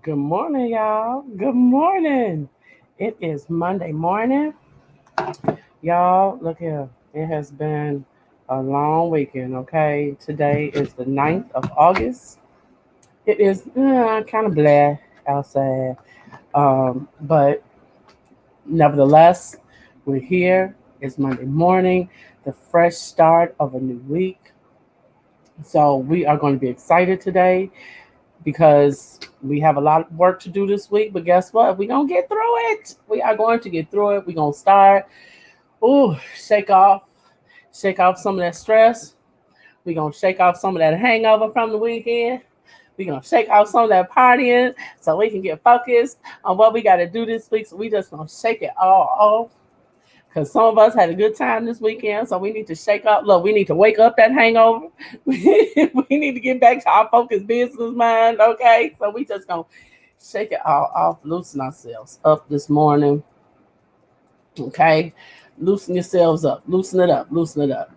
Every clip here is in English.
Good morning, y'all. Good morning. It is Monday morning. Y'all, look here. It has been a long weekend, okay? Today is the 9th of August. It is kind of blah outside. But nevertheless, we're here. It's Monday morning, the fresh start of a new week. So we are going to be excited today because we have a lot of work to do this week. But guess what? We're going to get through it. We are going to get through it. We're going to start. Ooh, shake off some of that stress. We're going to shake off some of that hangover from the weekend. We're going to shake off some of that partying so we can get focused on what we got to do this week. So we just going to shake it all off. Because some of us had a good time this weekend, so we need to shake up. Look, we need to wake up that hangover. We need to get back to our focused business mind, okay? So we just gonna shake it all off, loosen ourselves up this morning, okay? Loosen yourselves up, loosen it up, loosen it up.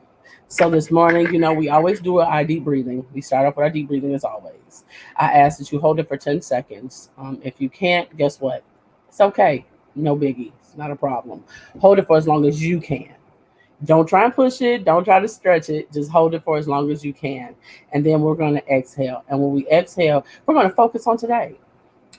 So this morning, we always do our deep breathing. We start off with our deep breathing as always. I ask that you hold it for 10 seconds. If you can't, guess what? It's okay. No biggie. It's not a problem. Hold it for as long as you can. Don't try and push it. Don't try to stretch it. Just hold it for as long as you can. And then we're going to exhale. And when we exhale, we're going to focus on today.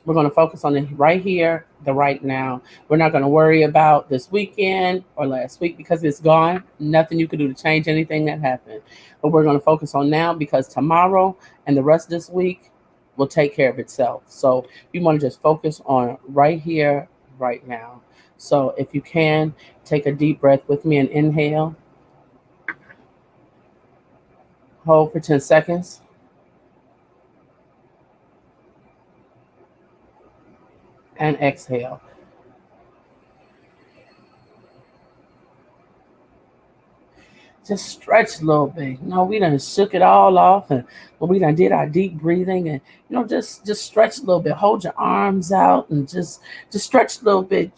We're going to focus on the right here, the right now. We're not going to worry about this weekend or last week because it's gone. Nothing you can do to change anything that happened. But we're going to focus on now because tomorrow and the rest of this week will take care of itself. So you want to just focus on right here, right now. So if you can, take a deep breath with me and inhale. Hold for 10 seconds. And exhale. Just stretch a little bit. We done shook it all off, and we done did our deep breathing, and just stretch a little bit. Hold your arms out and just stretch a little bit.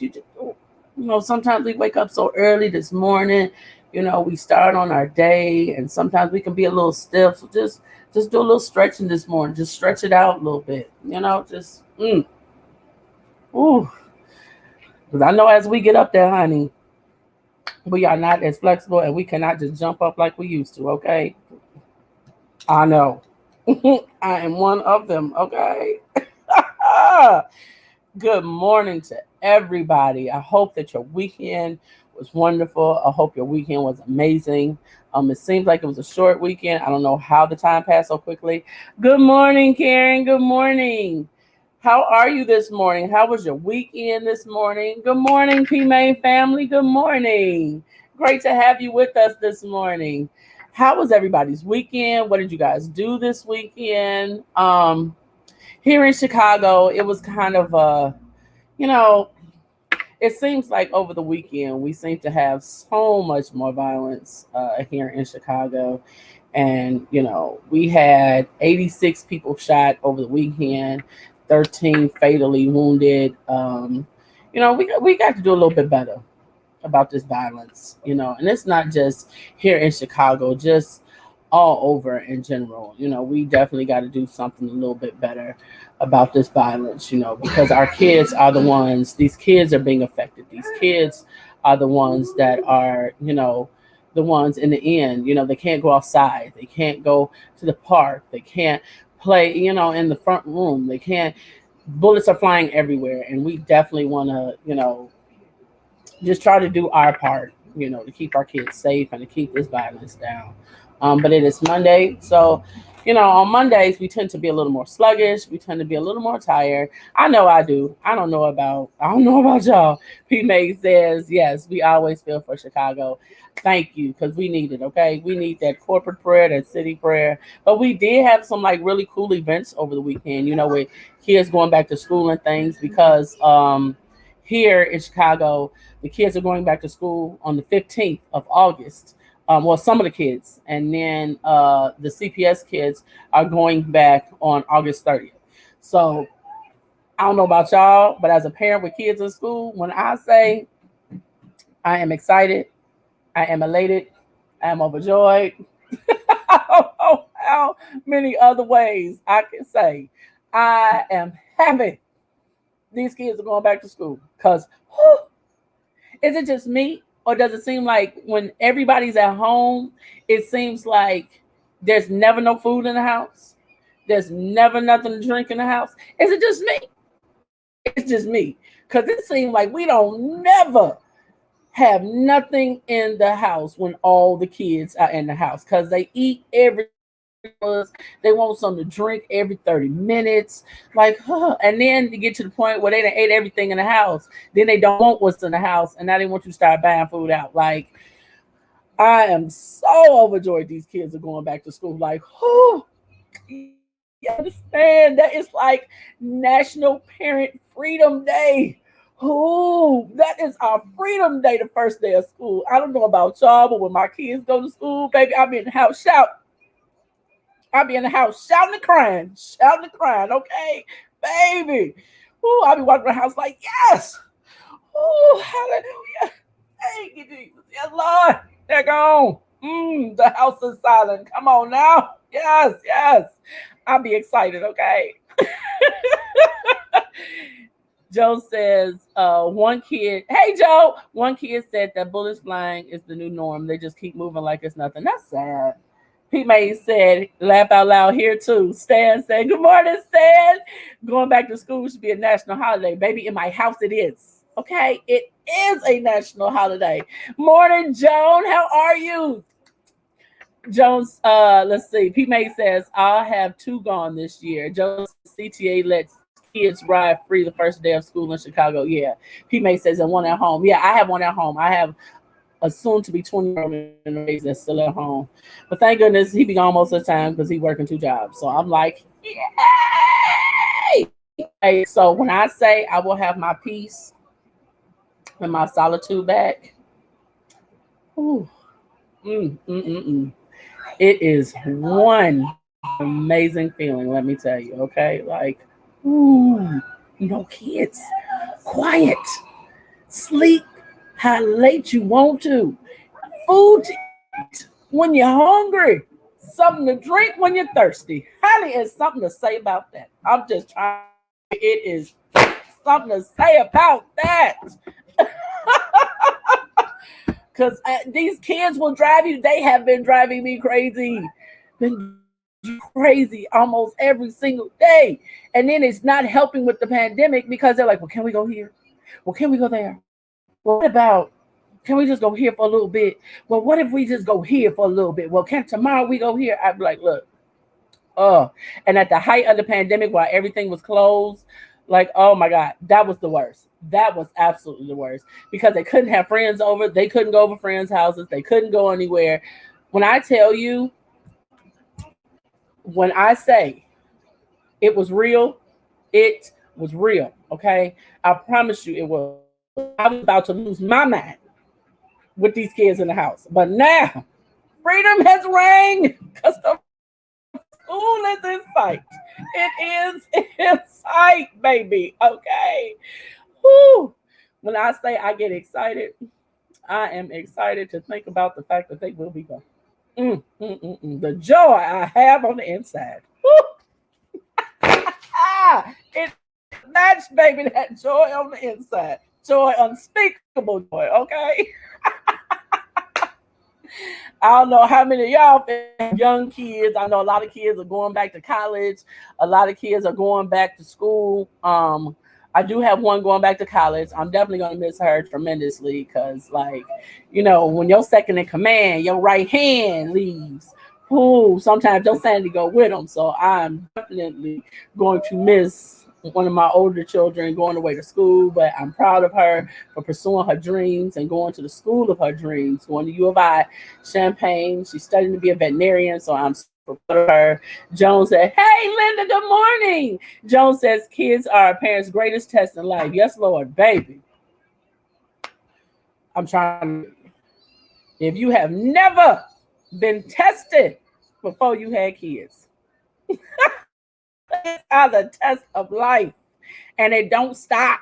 Sometimes we wake up so early this morning. We start on our day, and sometimes we can be a little stiff. So just do a little stretching this morning. Just stretch it out a little bit. Just ooh. Because I know as we get up there, honey, we are not as flexible, and we cannot just jump up like we used to. Okay, I know. I am one of them. Okay. Good morning to everybody. I hope that your weekend was wonderful. I hope your weekend was amazing. It seems like it was a short weekend. I don't know how the time passed so quickly. Good morning, Karen. Good morning. How are you this morning? How was your weekend this morning? Good morning, P Main family. Good morning. Great to have you with us this morning. How was everybody's weekend? What did you guys do this weekend? Here in Chicago, it was kind of you know, it seems like over the weekend we seem to have so much more violence here in Chicago. And, we had 86 people shot over the weekend, 13 fatally wounded. We got to do a little bit better about this violence, and it's not just here in Chicago, just all over in general. We definitely got to do something a little bit better about this violence, because our kids are the ones, these kids are being affected. These kids are the ones that are, the ones in the end, they can't go outside. They can't go to the park. They can't play, in the front room. They can't, bullets are flying everywhere. And we definitely want to, just try to do our part, to keep our kids safe and to keep this violence down. But it is Monday, so on Mondays we tend to be a little more sluggish. We tend to be a little more tired. I know I do. I don't know about y'all. P May says yes. We always feel for Chicago. Thank you, because we need it. Okay, we need that corporate prayer, that city prayer. But we did have some like really cool events over the weekend. With kids going back to school and things because here in Chicago, the kids are going back to school on the 15th of August. Well, some of the kids, and then the CPS kids are going back on August 30th. So I don't know about y'all, but as a parent with kids in school, when I say I am excited, I am elated, I am overjoyed, I don't know how many other ways I can say I am happy these kids are going back to school. Because is it just me? Or does it seem like when everybody's at home, it seems like there's never no food in the house? There's never nothing to drink in the house? Is it just me? It's just me. Because it seems like we don't never have nothing in the house when all the kids are in the house. Because they eat every, they want something to drink every 30 minutes. Like, and then you get to the point where they done ate everything in the house. Then they don't want what's in the house. And now they want you to start buying food out. Like, I am so overjoyed these kids are going back to school. Like, you understand that it's like National Parent Freedom Day. That is our freedom day, the first day of school. I don't know about y'all, but when my kids go to school, baby, I'll be in the house shouting. I'll be in the house shouting and crying, okay? Baby. I'll be walking around the house like, yes. Hallelujah. Thank you, Jesus. Yes, Lord. They're gone. The house is silent. Come on now. Yes, yes. I'll be excited, okay? Joe says, one kid, hey, Joe, one kid said that bullets flying is the new norm. They just keep moving like it's nothing. That's sad. Pete May said, laugh out loud here too. Stan said, good morning, Stan. Going back to school should be a national holiday. Baby, in my house it is. Okay? It is a national holiday. Morning, Joan. How are you? Jones, let's see. Pete May says, I'll have 2 gone this year. Jones CTA lets kids ride free the first day of school in Chicago. Yeah. Pete May says, and 1 at home. Yeah, I have 1 at home. I have a soon to be 20-year-old in the race that's still at home. But thank goodness he be gone most of the time because he's working 2 jobs. So I'm like, yay! Hey, so when I say I will have my peace and my solitude back, it is one amazing feeling, let me tell you, okay? Like, no kids, quiet, sleep how late you want to, food to eat when you're hungry, something to drink when you're thirsty. Honey, is something to say about that. I'm just trying. It is something to say about that. Because these kids will drive you. They have been driving me crazy. Been crazy almost every single day. And then it's not helping with the pandemic because they're like, well, can we go here? Well, can we go there? Well, what about, can we just go here for a little bit? Well, what if we just go here for a little bit? Well, can tomorrow we go here? I'd be like, look, and at the height of the pandemic while everything was closed, like, oh my God, that was the worst. That was absolutely the worst because they couldn't have friends over. They couldn't go over friends' houses. They couldn't go anywhere. When I tell you, when I say it was real, it was real. Okay. I promise you it was. I was about to lose my mind with these kids in the house. But now freedom has rang because the school is in sight. It is in sight, baby. Okay. Whew. When I say I get excited, I am excited to think about the fact that they will be gone. The joy I have on the inside. It matched, baby, that joy on the inside. Joy, unspeakable joy, okay? I don't know how many of y'all young kids. I know a lot of kids are going back to college. A lot of kids are going back to school. I do have one going back to college. I'm definitely going to miss her tremendously because, like, you know, when your second in command, your right hand leaves, sometimes your sanity go with them. So I'm definitely going to miss one of my older children going away to school, but I'm proud of her for pursuing her dreams and going to the school of her dreams, going to U of I, Champaign. She's studying to be a veterinarian, so I'm super proud of her. Joan said, hey, Linda, good morning. Joan says, kids are a parent's greatest test in life. Yes, Lord, baby. I'm trying. If you have never been tested before you had kids, are the test of life, and it don't stop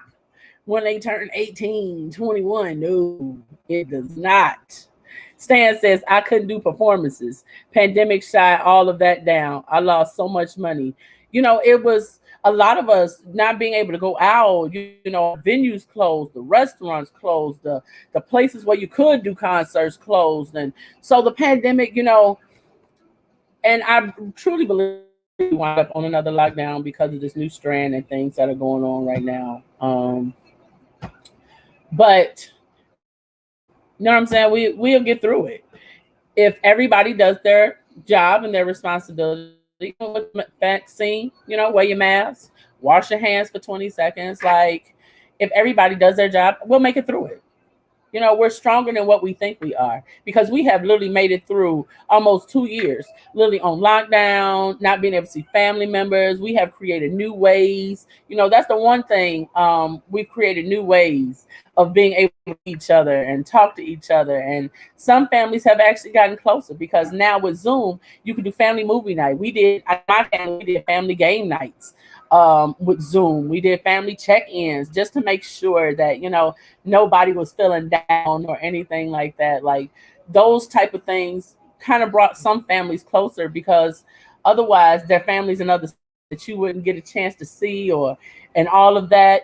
when they turn 18, 21. No, it does not. Stan says, I couldn't do performances. Pandemic shot all of that down. I lost so much money. You know, it was a lot of us not being able to go out, venues closed, the restaurants closed, the places where you could do concerts closed. And so the pandemic, and I truly believe we wind up on another lockdown because of this new strand and things that are going on right now. But you know what I'm saying? We'll get through it if everybody does their job and their responsibility with the vaccine. Wear your mask, wash your hands for 20 seconds. Like, if everybody does their job, we'll make it through it. We're stronger than what we think we are, because we have literally made it through almost 2 years, literally on lockdown, not being able to see family members. We have created new ways. That's the one thing. We've created new ways of being able to see each other and talk to each other. And some families have actually gotten closer, because now with Zoom, you can do family movie night. My family, we did family game nights with Zoom. We did family check-ins just to make sure that, nobody was feeling down or anything like that. Like, those type of things kind of brought some families closer, because otherwise their families in other states that you wouldn't get a chance to see, and all of that.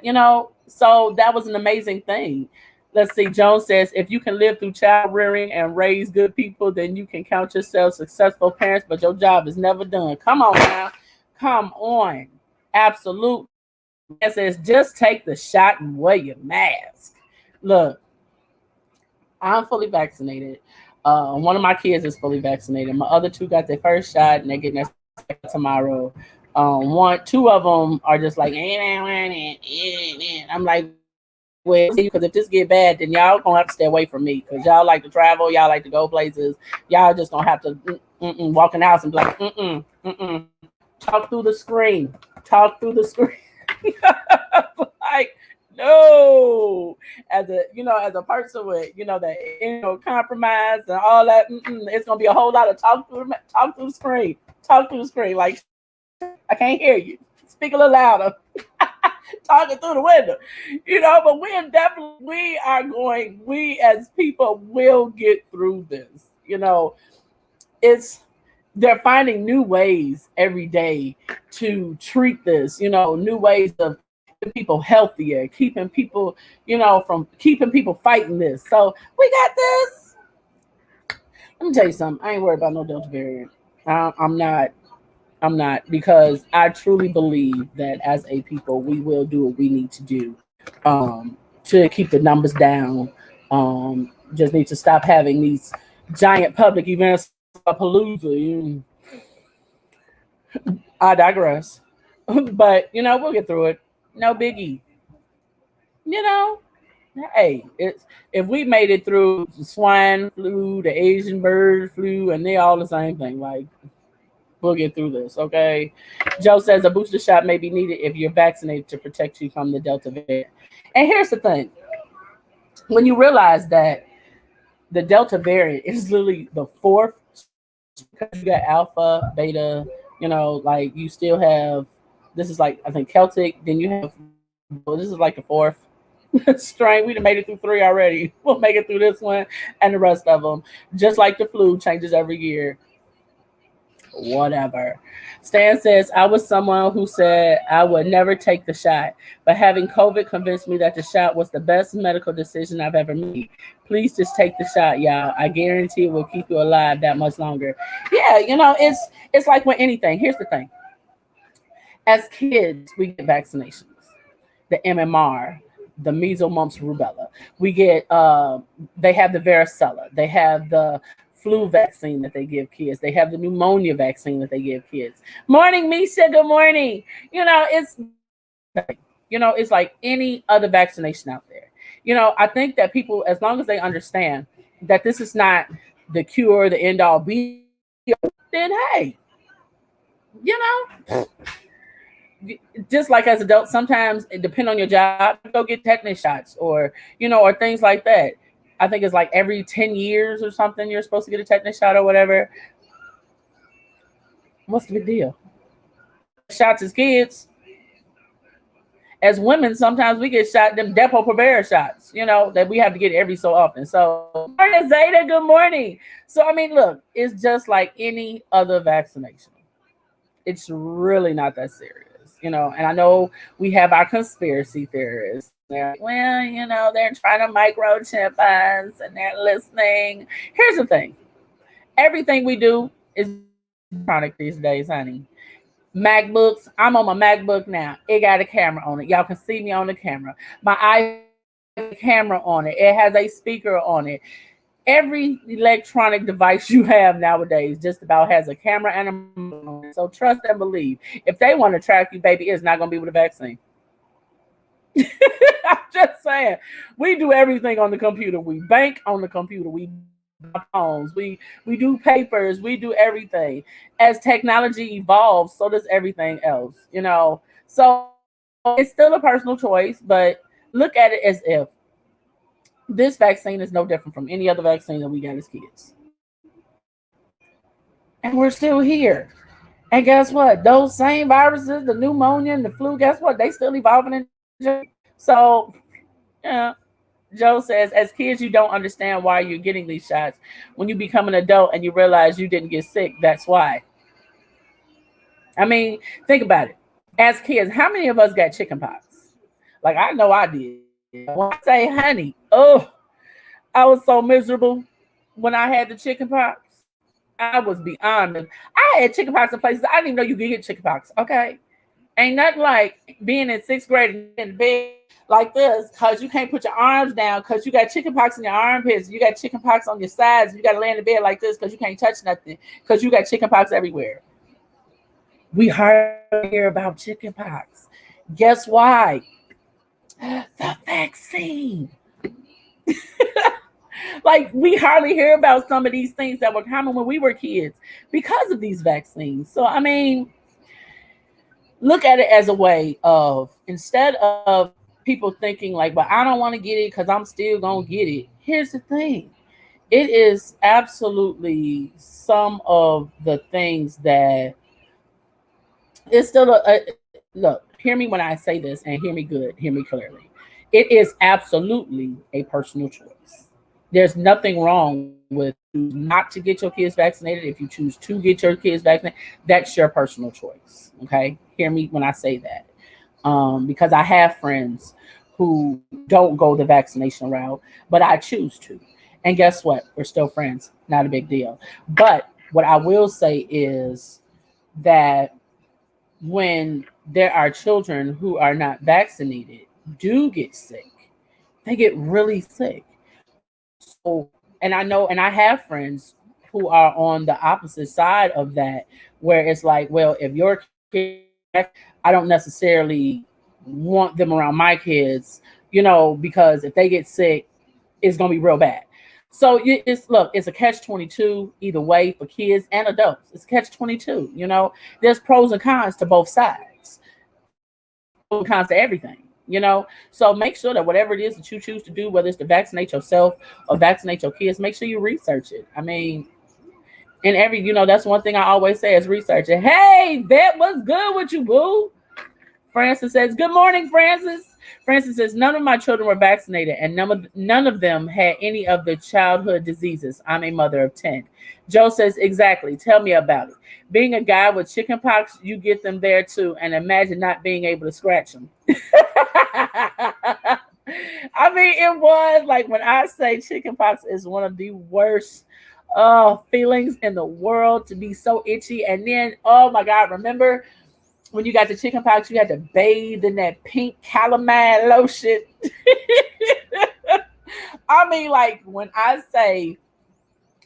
So that was an amazing thing. Let's see. Jones says, if you can live through child rearing and raise good people, then you can count yourself successful parents, but your job is never done. Come on now. Come on. Absolutely. It says, just take the shot and wear your mask. Look, I'm fully vaccinated. One of my kids is fully vaccinated. My other two got their first shot, and they're getting their second tomorrow. Two of them are just like, I'm like, well, because if this get bad, then y'all gonna have to stay away from me, because y'all like to travel, y'all like to go places. Y'all just gonna have to walk in the house and be like, talk through the screen, like, no. As a person with that compromise and all that, it's gonna be a whole lot of talk through the screen. Like, I can't hear you. Speak a little louder. Talking through the window, but we as people will get through this. It's They're finding new ways every day to treat this, new ways of keeping people healthier, from keeping people fighting this. So we got this. Let me tell you something. I ain't worried about no Delta variant. I'm not. I'm not, because I truly believe that as a people, we will do what we need to do to keep the numbers down. Just need to stop having these giant public events, Palooza. I digress. But, we'll get through it. No biggie. You know, hey, it's if we made it through the swine flu, the Asian bird flu, and they all the same thing. Like, we'll get through this, okay? Joe says a booster shot may be needed if you're vaccinated to protect you from the Delta variant. And here's the thing: when you realize that the Delta variant is literally the fourth, because you got Alpha, Beta, like you still have. This is like, I think, Celtic. Then you have. Well, this is like the fourth strain. We done made it through three already. We'll make it through this one and the rest of them. Just like the flu changes every year. Whatever. Stan says, I was someone who said I would never take the shot, but having COVID convinced me that the shot was the best medical decision I've ever made. Please just take the shot, y'all. I guarantee it will keep you alive that much longer. Yeah, it's like with anything. Here's the thing. As kids, we get vaccinations. The MMR, the measles, mumps, rubella. We get they have the varicella. They have the flu vaccine that they give kids. They have the pneumonia vaccine that they give kids. Morning, Misha. Good morning. It's like any other vaccination out there. I think that people, as long as they understand that this is not the cure, the end all be, then hey, you know, just like as adults, sometimes it depends on your job, go get tetanus shots or things like that. I think it's like every 10 years or something, you're supposed to get a tetanus shot or whatever. What's the big deal? Shots as kids. As women, sometimes we get shot, them Depo-Provera shots, that we have to get every so often. So, morning, Zeta, good morning. So, I mean, look, it's just like any other vaccination. It's really not that serious. And I know we have our conspiracy theorists. They're like, well, they're trying to microchip us and they're listening. Here's the thing. Everything we do is electronic these days, honey. MacBooks. I'm on my MacBook now. It got a camera on it. Y'all can see me on the camera. My iPhone has a camera on it. It has a speaker on it. Every electronic device you have nowadays just about has a camera and a microphone on it. So trust and believe. If they want to track you, baby, it's not going to be with a vaccine. I'm just saying. We do everything on the computer. We bank on the computer. We phones. We do papers. We do everything. As technology evolves, so does everything else. So it's still a personal choice, but look at it as if this vaccine is no different from any other vaccine that we got as kids. And we're still here. And guess what? Those same viruses, the pneumonia and the flu, guess what? They still evolving in. So, yeah. Joe says, as kids, you don't understand why you're getting these shots. When you become an adult and you realize you didn't get sick, that's why. I mean, think about it. As kids, how many of us got chicken pox? Like, I know I did. When I say, honey, I was so miserable when I had the chicken pox. I was beyond it. I had chicken pox in places I didn't even know you could get chicken pox. Okay. Ain't nothing like being in sixth grade and in bed like this because you can't put your arms down because you got chicken pox in your armpits. You got chicken pox on your sides. You got to lay in the bed like this because you can't touch nothing because you got chicken pox everywhere. We hardly hear about chicken pox. Guess why? The vaccine. Like, we hardly hear about some of these things that were common when we were kids because of these vaccines. So, I mean, look at it as a way of, instead of people thinking like, but I don't want to get it because I'm still going to get it. Here's the thing. It is absolutely some of the things that it's still look, hear me when I say this and hear me good, hear me clearly. It is absolutely a personal choice. There's nothing wrong with not to get your kids vaccinated. If you choose to get your kids vaccinated, that's your personal choice. Okay, hear me when I say that, because I have friends who don't go the vaccination route, but I choose to. And guess what? We're still friends. Not a big deal. But what I will say is that when there are children who are not vaccinated, do get sick. They get really sick. So, and I know, and I have friends who are on the opposite side of that, where it's like, well, if your kid, I don't necessarily want them around my kids, because if they get sick, it's gonna be real bad. So it's a catch-22 either way for kids and adults. It's catch-22. There's pros and cons to both sides. Pros and cons to everything. So make sure that whatever it is that you choose to do, whether it's to vaccinate yourself or vaccinate your kids, make sure you research it. I mean, that's one thing I always say is research it. Hey, Vet, what's good with you, boo? Francis says, good morning, Francis. Francis says, none of my children were vaccinated and none of them had any of the childhood diseases. I'm a mother of 10. Joe says, exactly. Tell me about it. Being a guy with chicken pox, you get them there too. And imagine not being able to scratch them. I mean, it was like, when I say chicken pox is one of the worst feelings in the world, to be so itchy. And then, oh my God, remember when you got the chicken pox, you had to bathe in that pink calamine lotion. I mean, like, when I say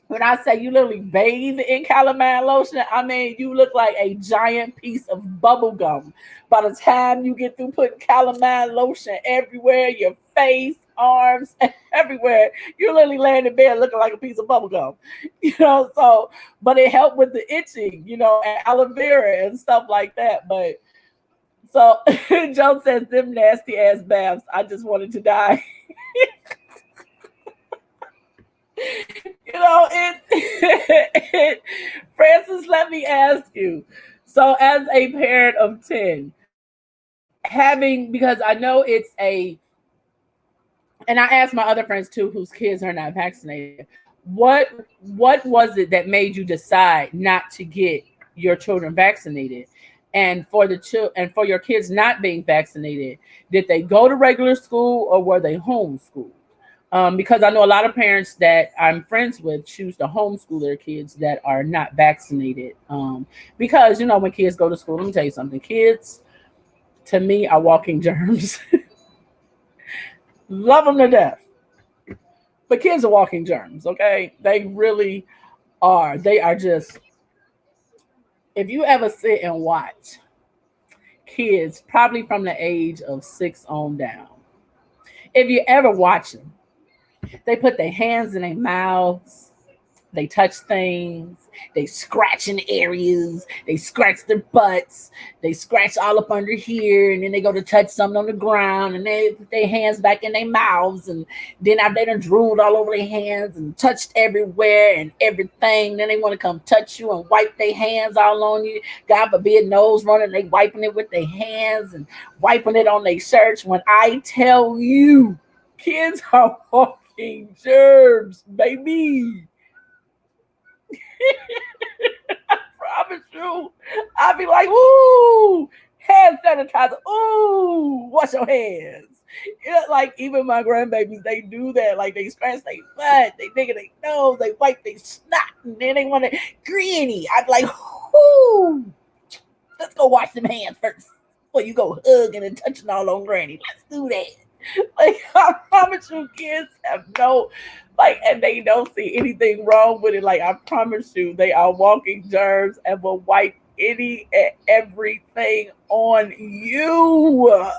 you literally bathe in calamine lotion, I mean, you look like a giant piece of bubble gum. By the time you get through putting calamine lotion everywhere, your face, arms, everywhere, you're literally laying in bed looking like a piece of bubble gum. So, but it helped with the itching, and aloe vera and stuff like that. But so Joe says, them nasty ass baths, I just wanted to die. Francis, let me ask you. So, as a parent of 10, because I know and I asked my other friends too, whose kids are not vaccinated, what was it that made you decide not to get your children vaccinated? And for and for your kids not being vaccinated, did they go to regular school or were they homeschooled? Because I know a lot of parents that I'm friends with choose to homeschool their kids that are not vaccinated. Because when kids go to school, let me tell you something. Kids, to me, are walking germs. Love them to death, but kids are walking germs. Okay, they really are. They are just. If you ever sit and watch kids, probably from the age of 6 on down, if you ever watch them, they put their hands in their mouths. They touch things. They scratch in areas. They scratch their butts. They scratch all up under here, and then they go to touch something on the ground, and they put their hands back in their mouths, and then after they done drooled all over their hands and touched everywhere and everything, then they want to come touch you and wipe their hands all on you. God forbid, nose running, they wiping it with their hands and wiping it on their shirts. When I tell you, kids are walking germs, baby. Promise you. I'd be like, ooh, hand sanitizer. Ooh, wash your hands. Like even my grandbabies, they do that. Like they scratch their butt, they dig in their nose, they wipe their snot, and then they want to granny. I'd be like, ooh, let's go wash them hands first before you go hugging and touching all on granny. Let's do that. Like I promise you, kids have no and they don't see anything wrong with it. Like I promise you, they are walking germs and will wipe any and everything on you.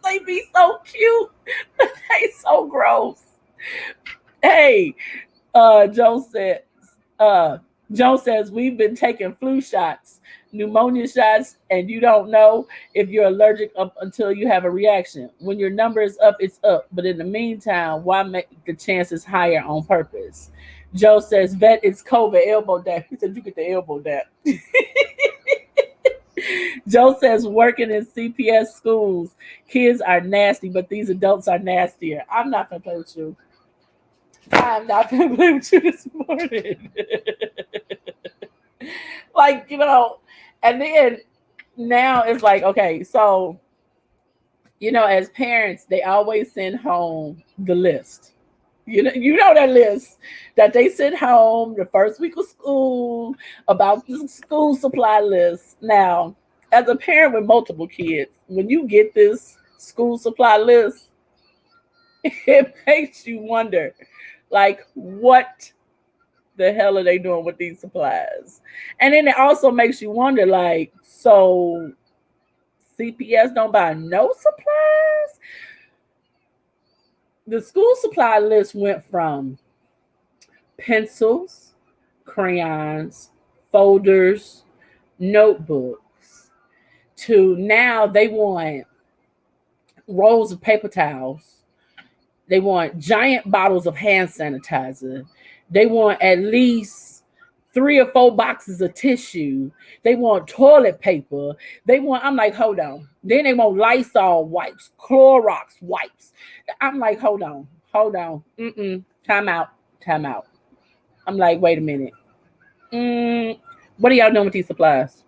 They be so cute, but they so gross. Hey, Joe said, uh, Joe says we've been taking flu shots, pneumonia shots, and you don't know if you're allergic up until you have a reaction. When your number is up, it's up. But in the meantime, why make the chances higher on purpose? Joe says, vet, it's COVID elbow dap. He said, you get the elbow dap. Joe says, working in CPS schools, kids are nasty, but these adults are nastier. I'm not going to play with you. I'm not going to play with you this morning. And then now it's like, okay, so, as parents, they always send home the list. You know that list that they sent home the first week of school about the school supply list. Now, as a parent with multiple kids, when you get this school supply list, it makes you wonder, like, what the hell are they doing with these supplies? And then it also makes you wonder, like, so CPS don't buy no supplies? The school supply list went from pencils, crayons, folders, notebooks, to now they want rolls of paper towels. They want giant bottles of hand sanitizer. They want at least 3 or 4 boxes of tissue. They want toilet paper. I'm like, hold on. Then they want Lysol wipes, Clorox wipes. I'm like, hold on. Time out. I'm like, wait a minute. What are y'all doing with these supplies?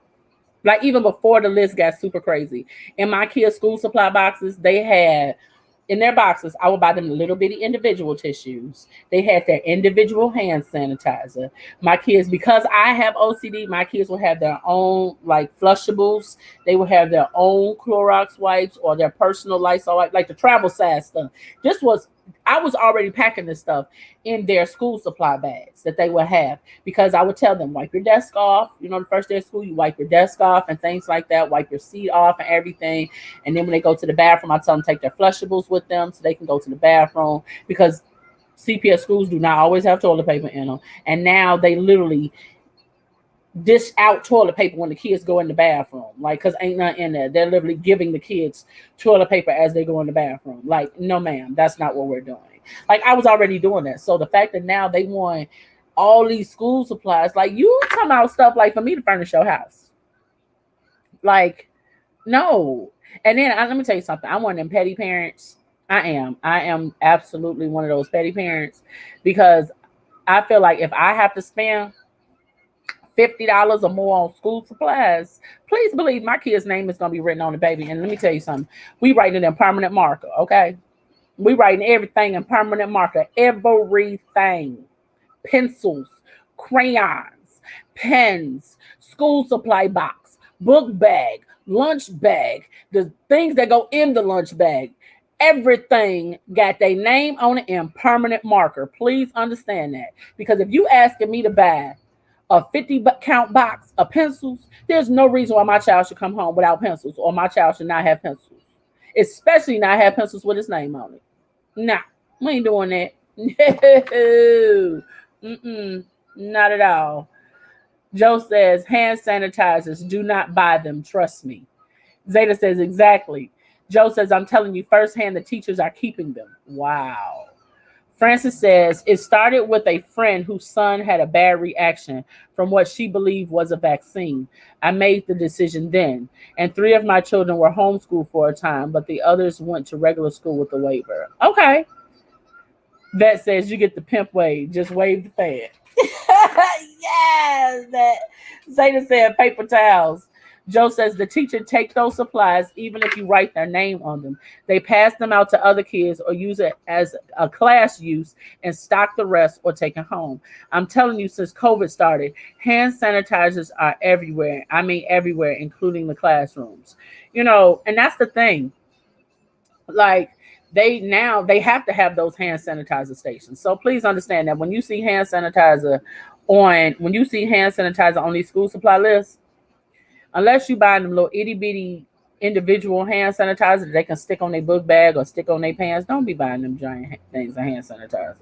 Like even before the list got super crazy. In my kids' school supply boxes, they had in their boxes, I would buy them little bitty individual tissues. They had their individual hand sanitizer. My kids, because I have OCD, my kids will have their own like flushables. They will have their own Clorox wipes or their personal Lysol wipes, like the travel size stuff. I was already packing this stuff in their school supply bags that they would have because I would tell them, wipe your desk off. The first day of school, you wipe your desk off and things like that, wipe your seat off and everything. And then when they go to the bathroom, I tell them take their flushables with them so they can go to the bathroom because CPS schools do not always have toilet paper in them. And now they literally dish out toilet paper when the kids go in the bathroom, like, because ain't nothing in there. They're literally giving the kids toilet paper as they go in the bathroom. Like, no ma'am, that's not what we're doing. Like, I was already doing that. So the fact that now they want all these school supplies, like, you talking about stuff like for me to furnish your house, like, no. And then let me tell you something, I'm one of them petty parents. I am absolutely one of those petty parents because I feel like if I have to spend $50 or more on school supplies, please believe my kid's name is going to be written on the baby. And let me tell you something. We write it in permanent marker, okay? We writing everything in permanent marker. Everything. Pencils, crayons, pens, school supply box, book bag, lunch bag, the things that go in the lunch bag. Everything got their name on it in permanent marker. Please understand that. Because if you asking me to buy a 50 count box of pencils, there's no reason why my child should come home without pencils or my child should not have pencils. Especially not have pencils with his name on it. Nah, we ain't doing that. No. Not at all. Joe says, hand sanitizers, do not buy them. Trust me. Zeta says, exactly. Joe says, I'm telling you firsthand, the teachers are keeping them. Wow. Francis says, it started with a friend whose son had a bad reaction from what she believed was a vaccine. I made the decision then. And 3 of my children were homeschooled for a time, but the others went to regular school with the waiver. Okay. Vet says, you get the pimp wave. Just wave the fad. Yes. That. Zeta said, paper towels. Joe says the teacher take those supplies even if you write their name on them. They pass them out to other kids or use it as a class use and stock the rest or take it home. I'm telling you, since COVID started, hand sanitizers are everywhere. I mean, everywhere, including the classrooms. You know, and that's the thing. Like, they have to have those hand sanitizer stations. So please understand that when you see hand sanitizer on these school supply lists, unless you buy them little itty bitty individual hand sanitizer that they can stick on their book bag or stick on their pants, don't be buying them giant things of hand sanitizer.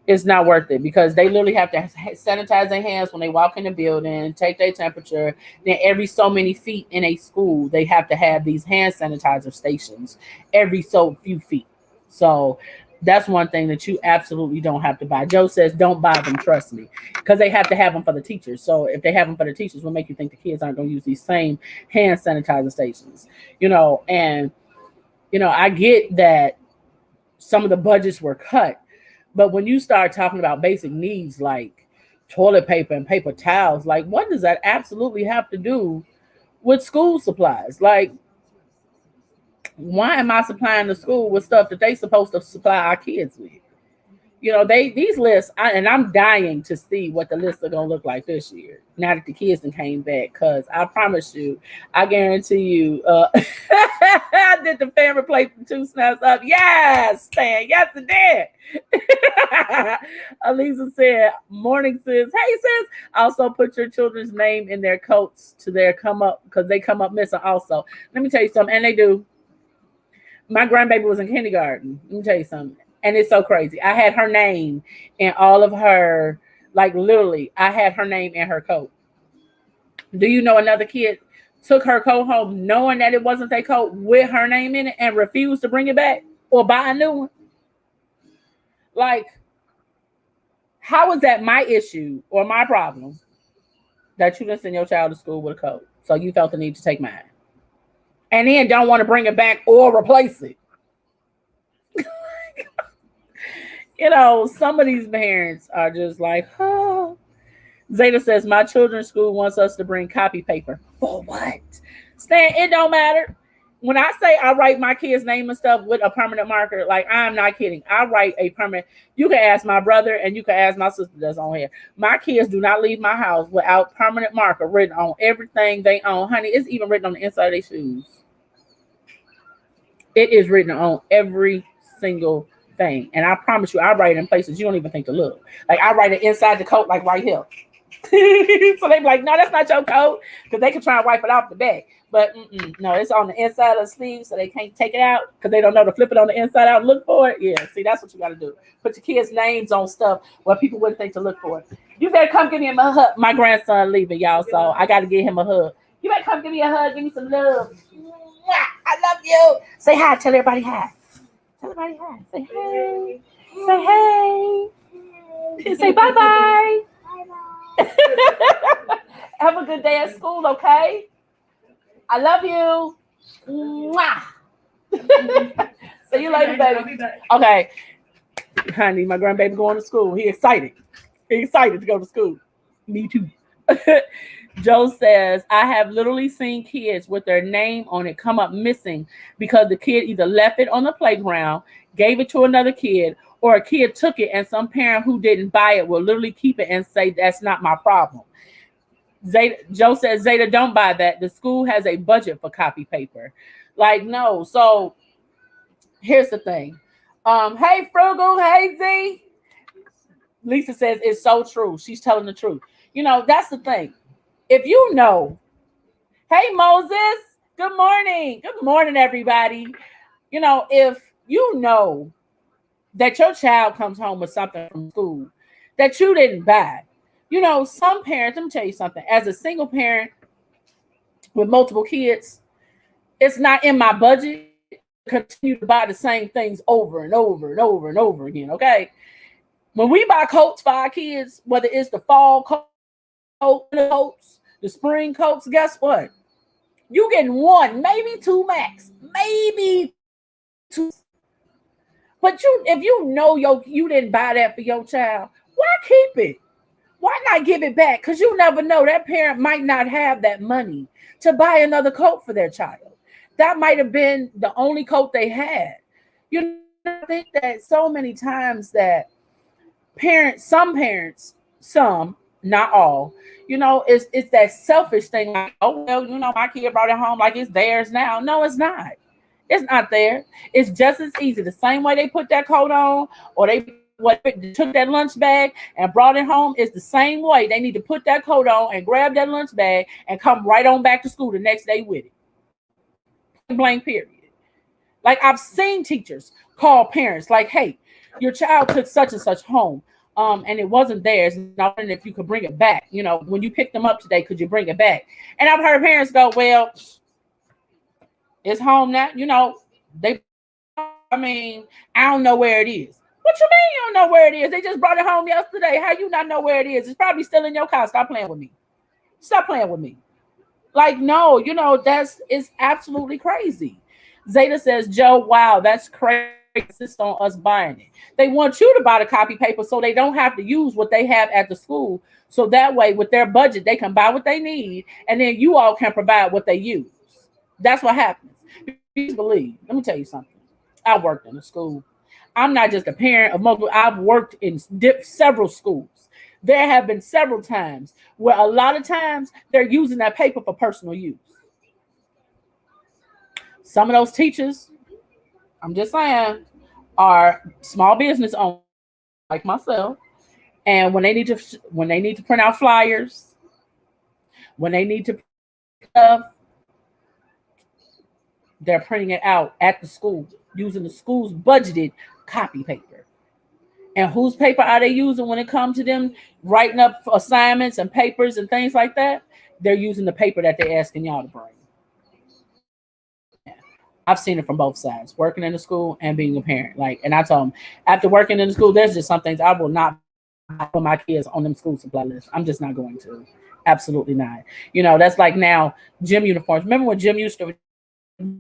It's not worth it because they literally have to sanitize their hands when they walk in the building, take their temperature. Then every so many feet in a school, they have to have these hand sanitizer stations every so few feet. So that's one thing that you absolutely don't have to buy. Joe says, don't buy them, trust me, because they have to have them for the teachers. So if they have them for the teachers, will make you think the kids aren't going to use these same hand sanitizer stations, and, I get that some of the budgets were cut, but when you start talking about basic needs like toilet paper and paper towels, like what does that absolutely have to do with school supplies? Like, why am I supplying the school with stuff that they supposed to supply our kids with? These lists, I'm dying to see what the lists are gonna look like this year. Now that the kids came back, cause I promise you, I guarantee you, I did the family plate from 2 snaps up. Yes, Stan, yes it did. Elisa said, morning sis. Hey sis, also put your children's name in their coats to their come up because they come up missing also. Let me tell you something, and they do. My grandbaby was in kindergarten. Let me tell you something. And it's so crazy. I had her name in all of her, like literally, I had her name in her coat. Do you know another kid took her coat home knowing that it wasn't their coat with her name in it and refused to bring it back or buy a new one? Like, how is that my issue or my problem that you didn't send your child to school with a coat? So you felt the need to take mine. And then don't want to bring it back or replace it. Some of these parents are just like, oh. Zeta says, my children's school wants us to bring copy paper. For what? Stan, it don't matter. When I say I write my kid's name and stuff with a permanent marker, like I'm not kidding. I write a permanent. You can ask my brother and you can ask my sister that's on here. My kids do not leave my house without permanent marker written on everything they own. Honey, it's even written on the inside of their shoes. It is written on every single thing. And I promise you, I write it in places you don't even think to look. Like I write it inside the coat, like right here. So they be like, no, that's not your coat. Because they can try and wipe it off the back. But no, it's on the inside of the sleeve so they can't take it out because they don't know to flip it on the inside out and look for it. Yeah, see, that's what you got to do. Put your kids' names on stuff where people wouldn't think to look for it. You better come give me a hug. My grandson leaving, y'all, so I got to give him a hug. You better come give me a hug. Give me some love. I love you. Say hi. Tell everybody hi. Tell everybody hi. Say hey. Say hey. Say bye-bye. Have a good day at school, okay? I love you. Mwah. See you later, baby. Okay. Honey, my grandbaby going to school. He excited. He excited to go to school. Me too. Joe says, I have literally seen kids with their name on it come up missing because the kid either left it on the playground, gave it to another kid, or a kid took it and some parent who didn't buy it will literally keep it and say, that's not my problem. Joe says, Zeta, don't buy that. The school has a budget for copy paper. Like, no. So here's the thing. Hey, Frugal. Hey, Z. Lisa says, it's so true. She's telling the truth. That's the thing. If you know, hey, Moses, good morning. Good morning, everybody. If you know that your child comes home with something from school that you didn't buy, some parents, let me tell you something, as a single parent with multiple kids, it's not in my budget to continue to buy the same things over and over and over and over again, okay? When we buy coats for our kids, whether it's the fall coats, the spring coats, guess what? You getting one, maybe two max, maybe two. But if you know you didn't buy that for your child, why keep it? Why not give it back? Because you never know. That parent might not have that money to buy another coat for their child. That might have been the only coat they had. I think that so many times that some, not all, it's that selfish thing. Like, oh, well, my kid brought it home like it's theirs now. No, it's not. It's not there. It's just as easy. The same way they put that coat on, or they took that lunch bag and brought it home, is the same way they need to put that coat on and grab that lunch bag and come right on back to school the next day with it. Blank period. Like, I've seen teachers call parents like, hey, your child took such and such home, and it wasn't theirs. And I wondering if you could bring it back. When you picked them up today, could you bring it back? And I've heard parents go, well, it's home now. I don't know where it is. What you mean you don't know where it is? They just brought it home yesterday. How you not know where it is? It's probably still in your car. Stop playing with me. Stop playing with me. Like, no, it's absolutely crazy. Zeta says, Joe, wow, that's crazy. Insist on us buying it. They want you to buy the copy paper so they don't have to use what they have at the school. So that way, with their budget, they can buy what they need, and then you all can provide what they use. That's what happens. Please believe. Let me tell you something. I worked in a school. I'm not just a parent of multiple. I've worked in several schools. There have been several times where a lot of times they're using that paper for personal use. Some of those teachers, I'm just saying, are small business owners like myself, and when they need to print out flyers, when they need to stuff, they're printing it out at the school using the school's budgeted copy paper. And whose paper are they using when it comes to them writing up assignments and papers and things like that? They're using the paper that they're asking y'all to bring. I've seen it from both sides, working in the school and being a parent. And I told them, after working in the school, there's just some things I will not put my kids on them school supply list. I'm just not going to. Absolutely not. That's like now gym uniforms. Remember when gym used to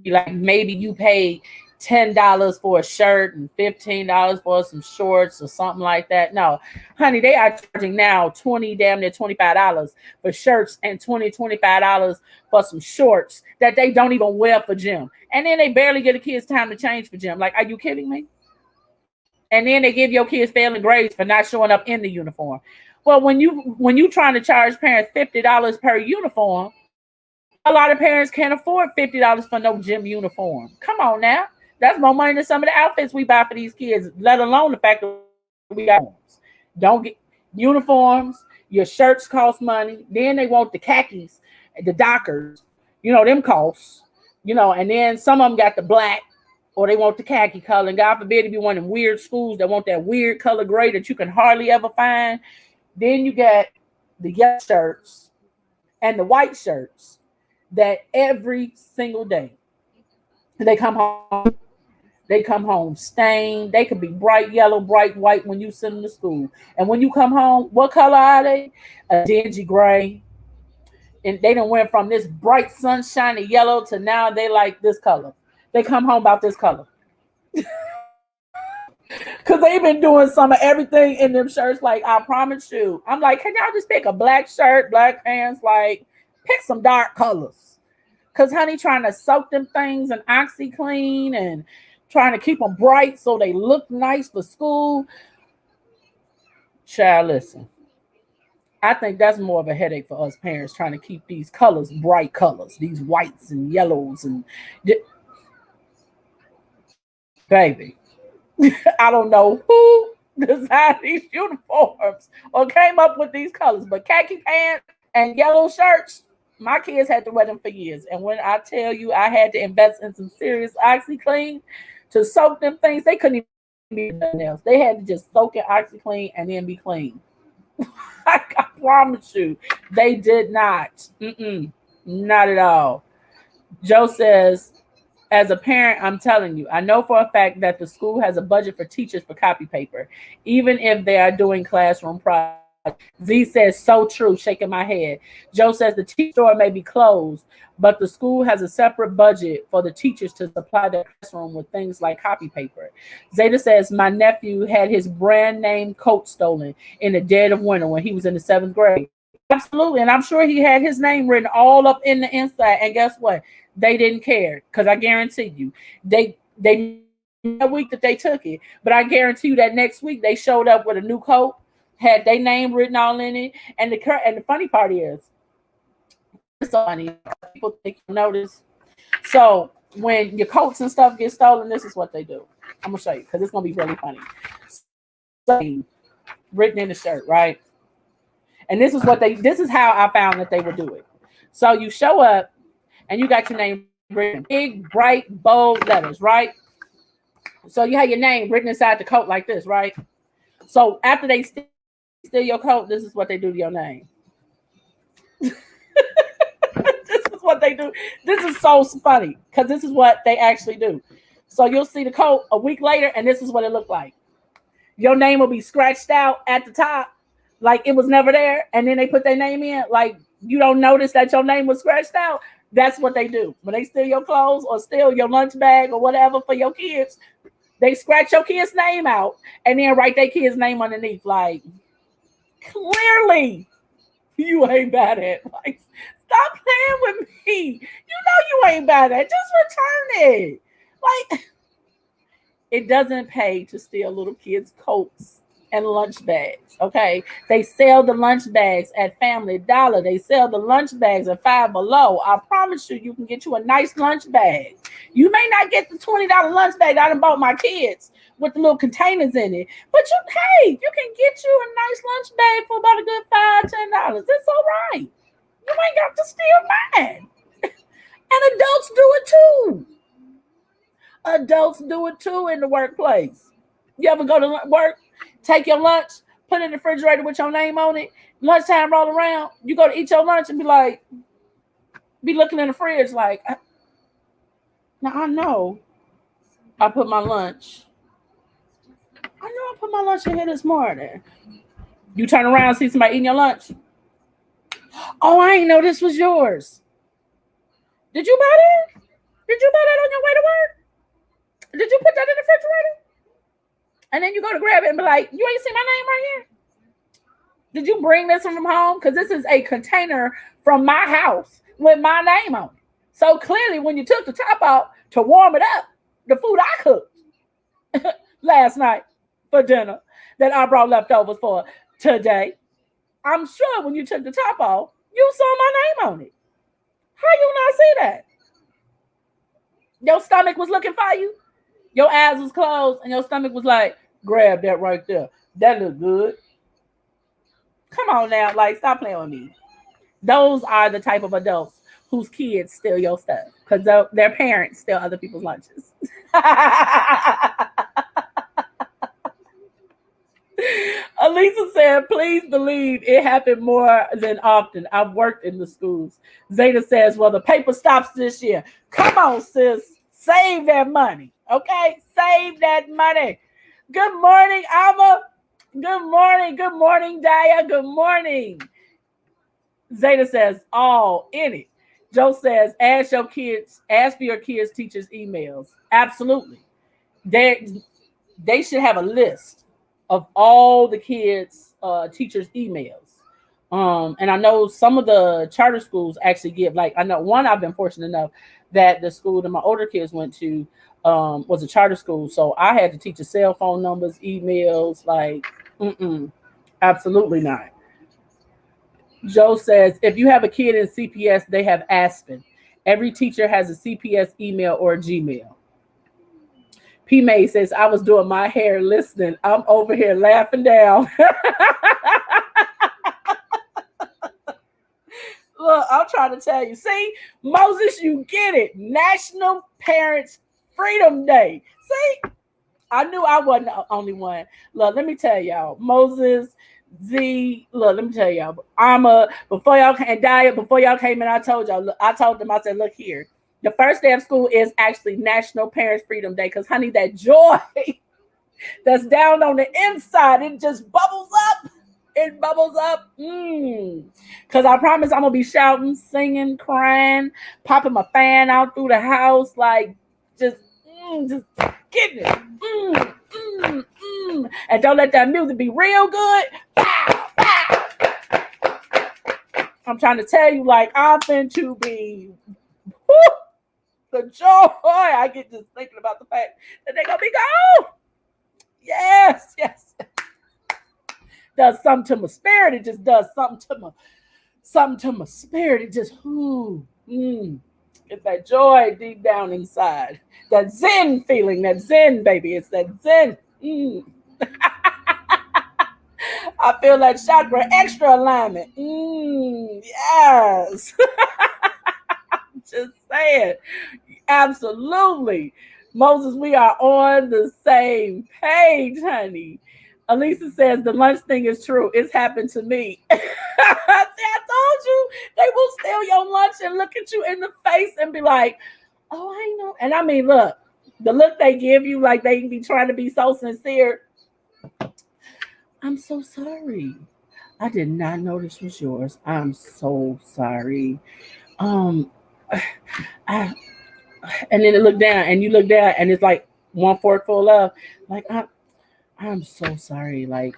be like, maybe you paid $10 for a shirt and $15 for some shorts or something like that. No, honey, they are charging now damn near $25 for shirts and $25 for some shorts that they don't even wear for gym. And then they barely get the kids time to change for gym. Like, are you kidding me? And then they give your kids failing grades for not showing up in the uniform. Well, when you trying to charge parents $50 per uniform, a lot of parents can't afford $50 for no gym uniform. Come on now. That's more money than some of the outfits we buy for these kids, let alone the fact that we got uniforms. Don't get uniforms. Your shirts cost money. Then they want the khakis, the Dockers. Them costs. And then some of them got the black, or they want the khaki color. And God forbid if you one of them weird schools that want that weird color gray that you can hardly ever find. Then you got the yellow shirts and the white shirts that every single day they come home. They come home stained. They could be bright yellow, bright white when you send them to school. And when you come home, what color are they? A dingy gray. And they done went from this bright sunshiny yellow to now they like this color. They come home about this color. Because they've been doing some of everything in them shirts. Like, I promise you. I'm like, can y'all just pick a black shirt, black pants? Like, pick some dark colors. Because, honey, trying to soak them things in OxyClean and trying to keep them bright so they look nice for school. Child, listen. I think that's more of a headache for us parents trying to keep these colors bright colors, these whites and yellows and baby. I don't know who designed these uniforms or came up with these colors, but khaki pants and yellow shirts, my kids had to wear them for years. And when I tell you I had to invest in some serious OxyClean to soak them things, they couldn't even be nothing else. They had to just soak in OxyClean and then be clean. I promise you, they did not. Not at all. Joe says, as a parent, I'm telling you, I know for a fact that the school has a budget for teachers for copy paper, even if they are doing classroom projects. Z says, so true, shaking my head. Joe says the teacher store may be closed, but the school has a separate budget for the teachers to supply their classroom with things like copy paper. Zeta says, my nephew had his brand name coat stolen in the dead of winter when he was in the 7th grade. Absolutely. And I'm sure he had his name written all up in the inside. And guess what? They didn't care. Because I guarantee you, they that week that they took it. But I guarantee you that next week they showed up with a new coat, had their name written all in it. And the funny part is, it's so funny. People take notice. So when your coats and stuff get stolen, this is what they do. I'm gonna show you because it's gonna be really funny. So, written in the shirt, right? And this is how I found that they would do it. So you show up and you got your name written, big, bright, bold letters, right? So you have your name written inside the coat like this, right? So after they steal your coat, this is what they do to your name. This is what they do. This is so funny because this is what they actually do. So you'll see the coat a week later, and this is what it looked like. Your name will be scratched out at the top, like it was never there, and then they put their name in, like you don't notice that your name was scratched out. That's what they do when they steal your clothes or steal your lunch bag or whatever for your kids. They scratch your kid's name out and then write their kid's name underneath. Like, clearly, you ain't bad at. Like, stop playing with me. You know you ain't bad at. Just return it. Like, it doesn't pay to steal little kids' coats and lunch bags. Okay, they sell the lunch bags at Family Dollar. They sell the lunch bags at Five Below. I promise you, you can get you a nice lunch bag. You may not get the $20 lunch bag I done bought my kids with the little containers in it, but you can get you a nice lunch bag for about a good $5-10. It's all right. You ain't got to steal mine. And adults do it too. Adults do it too in the workplace. You ever go to work, take your lunch, put it in the refrigerator with your name on it, lunchtime roll around, you go to eat your lunch and be looking in the fridge like, now I know I put my lunch. I know I put my lunch in here this morning. You turn around, see somebody eating your lunch. Oh, I didn't know this was yours. Did you buy that? Did you buy that on your way to work? Did you put that in the refrigerator? And then you go to grab it and be like, you ain't see my name right here? Did you bring this from home? Because this is a container from my house with my name on it. So clearly, when you took the top out to warm it up, the food I cooked last night for dinner that I brought leftovers for today, I'm sure when you took the top off, you saw my name on it. How you not see that? Your stomach was looking for you. Your eyes was closed and your stomach was like, grab that right there. That look good. Come on now, like, stop playing with me. Those are the type of adults whose kids steal your stuff because their parents steal other people's lunches. Elisa said, please believe it happened more than often. I've worked in the schools. Zeta says, well, the paper stops this year. Come on, sis. Save that money. Okay? Save that money. Good morning, Alma. Good morning. Good morning, Daya. Good morning. Zeta says, all in it. Joe says, ask for your kids' teachers' emails. Absolutely. they should have a list of all the kids' teachers' emails. And I know some of the charter schools actually give, like, I know one I've been fortunate enough that the school that my older kids went to was a charter school. So I had to teach the cell phone numbers, emails, like, absolutely not. Joe says, if you have a kid in CPS, they have Aspen. Every teacher has a CPS email or a Gmail. P May says, I was doing my hair listening. I'm over here laughing down. Look, I'm trying to tell you. See, Moses, you get it. National Parents Freedom Day. See, I knew I wasn't the only one. Look, let me tell y'all. Moses, Z, look, let me tell y'all. Before y'all came, Diet, before y'all came in, I told y'all, look, I told them, I said, look here. The first day of school is actually National Parents Freedom Day because, honey, that joy that's down on the inside, it just bubbles up. It bubbles up. Because I promise I'm going to be shouting, singing, crying, popping my fan out through the house, like just getting it. And don't let that music be real good. Pow, pow. I'm trying to tell you, like, I'm fin to be the joy I get just thinking about the fact that they're going to be gone. Yes. Does something to my spirit. It just does something to my spirit. It just it's that joy deep down inside. That Zen feeling, that Zen, baby. It's that Zen. I feel that chakra extra alignment. Yes. Just saying. Absolutely. Moses, we are on the same page, honey. Elisa says the lunch thing is true. It's happened to me. I told you they will steal your lunch and look at you in the face and be like, oh, I know. And I mean, look, the look they give you, like they be trying to be so sincere. I'm so sorry. I did not know this was yours. I'm so sorry. Um, I, and then it look down, and you look down, and it's like one fork full of, like, I'm so sorry. Like,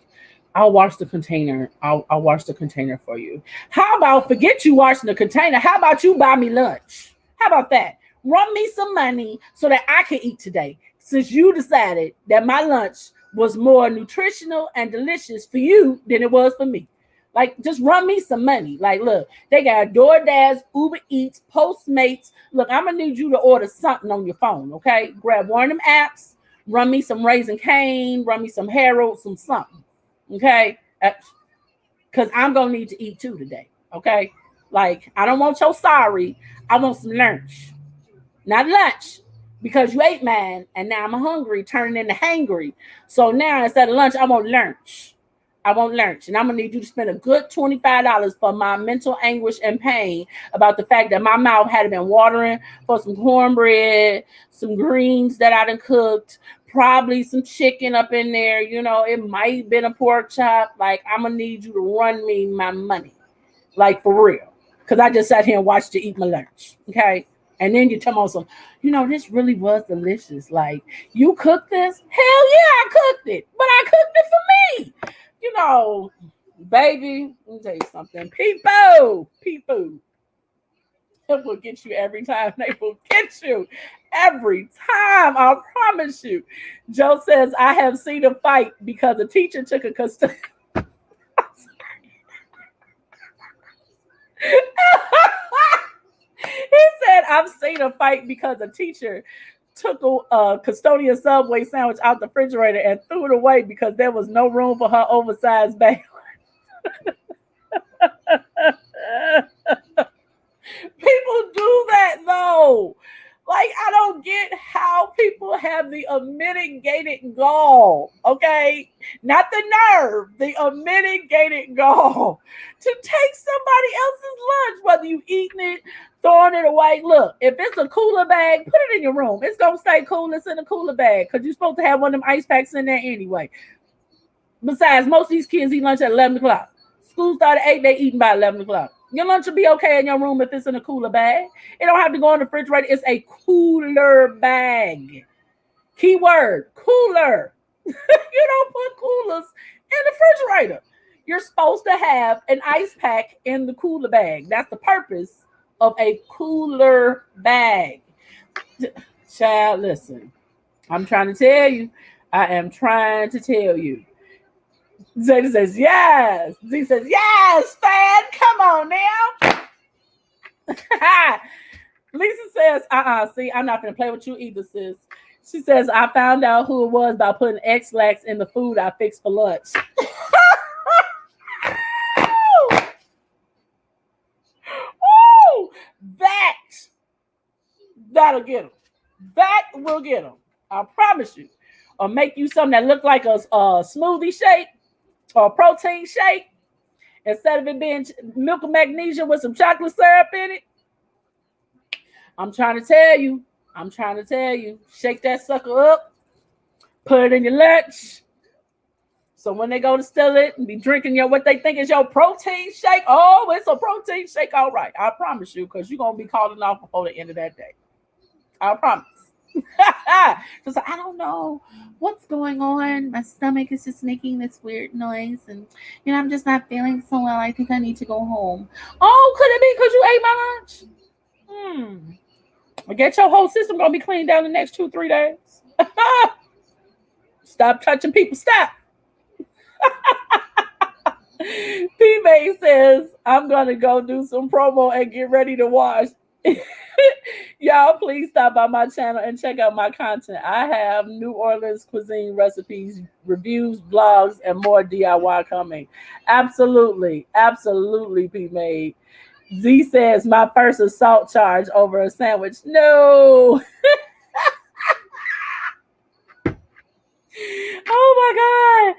I'll wash the container. I'll wash the container for you. How about forget you washing the container? How about you buy me lunch? How about that? Run me some money so that I can eat today. Since you decided that my lunch was more nutritional and delicious for you than it was for me. Like, just run me some money. Like, look, they got DoorDash, Uber Eats, Postmates. Look, I'm going to need you to order something on your phone, okay? Grab one of them apps, run me some Raisin Cane, run me some Harold, some something, okay? Because I'm going to need to eat too today, okay? Like, I don't want your sorry. I want some lunch. Not lunch, because you ate mine, and now I'm hungry, turning into hangry. So now, instead of lunch, I want lunch. I want lunch, and I'm going to need you to spend a good $25 for my mental anguish and pain about the fact that my mouth had been watering for some cornbread, some greens that I done cooked, probably some chicken up in there. You know, it might have been a pork chop. Like, I'm going to need you to run me my money, like, for real, because I just sat here and watched you eat my lunch, okay? And then you tell me some, this really was delicious. Like, you cooked this? Hell yeah, I cooked it, but I cooked it for me. Baby, let me tell you something. People, it will get you every time. They will get you every time. I promise you. Joe says, I have seen a fight because a teacher took a custody. He said, I've seen a fight because a teacher took a custodian Subway sandwich out the refrigerator and threw it away because there was no room for her oversized bag. People do that though. Like, I don't get how people have the unmitigated gall, okay? Not the nerve, the unmitigated gall to take somebody else's lunch, whether you eating it, throwing it away. Look, if it's a cooler bag, put it in your room. It's going to stay cool. It's in a cooler bag because you're supposed to have one of them ice packs in there anyway. Besides, most of these kids eat lunch at 11 o'clock. School started at 8, they eating by 11 o'clock. Your lunch will be okay in your room if it's in a cooler bag. It don't have to go in the refrigerator. It's a cooler bag. Keyword, cooler. You don't put coolers in the refrigerator. You're supposed to have an ice pack in the cooler bag. That's the purpose of a cooler bag. Child, listen. I'm trying to tell you. I am trying to tell you. Zeta says, yes. Z says, yes, fan. Come on now. Lisa says, see, I'm not going to play with you either, sis. She says, I found out who it was by putting X-Lax in the food I fixed for lunch. Woo! That'll get them. That will get them. I promise you. Or make you something that look like a smoothie shake or a protein shake. Instead of it being milk and magnesia with some chocolate syrup in it. I'm trying to tell you. I'm trying to tell you. Shake that sucker up. Put it in your lunch. So when they go to steal it and be drinking your what they think is your protein shake, oh, it's a protein shake. All right. I promise you, because you're going to be calling off before the end of that day. I promise. Because I don't know what's going on. My stomach is just making this weird noise, and I'm just not feeling so well. I think I need to go home. Oh, could it be because you ate my lunch? I get your whole system gonna be cleaned down the next 2-3 days. Stop touching people. Stop. P-May says, I'm gonna go do some promo and get ready to wash. Y'all, please stop by my channel and check out my content. I have New Orleans cuisine recipes, reviews, blogs, and more DIY coming. Absolutely, absolutely, P-Made. Z says, my first assault charge over a sandwich. No. Oh my God.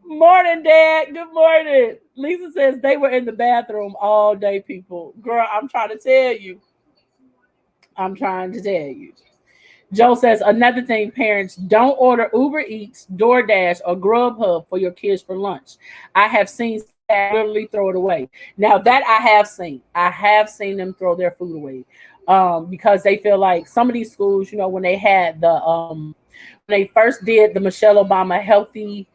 Morning, Dad. Good morning. Lisa says they were in the bathroom all day, people. Girl, I'm trying to tell you. I'm trying to tell you. Joe says, another thing, parents, don't order Uber Eats, DoorDash, or Grubhub for your kids for lunch. I have seen literally throw it away. Now that I have seen. I have seen them throw their food away because they feel like some of these schools, when they had when they first did the Michelle Obama healthy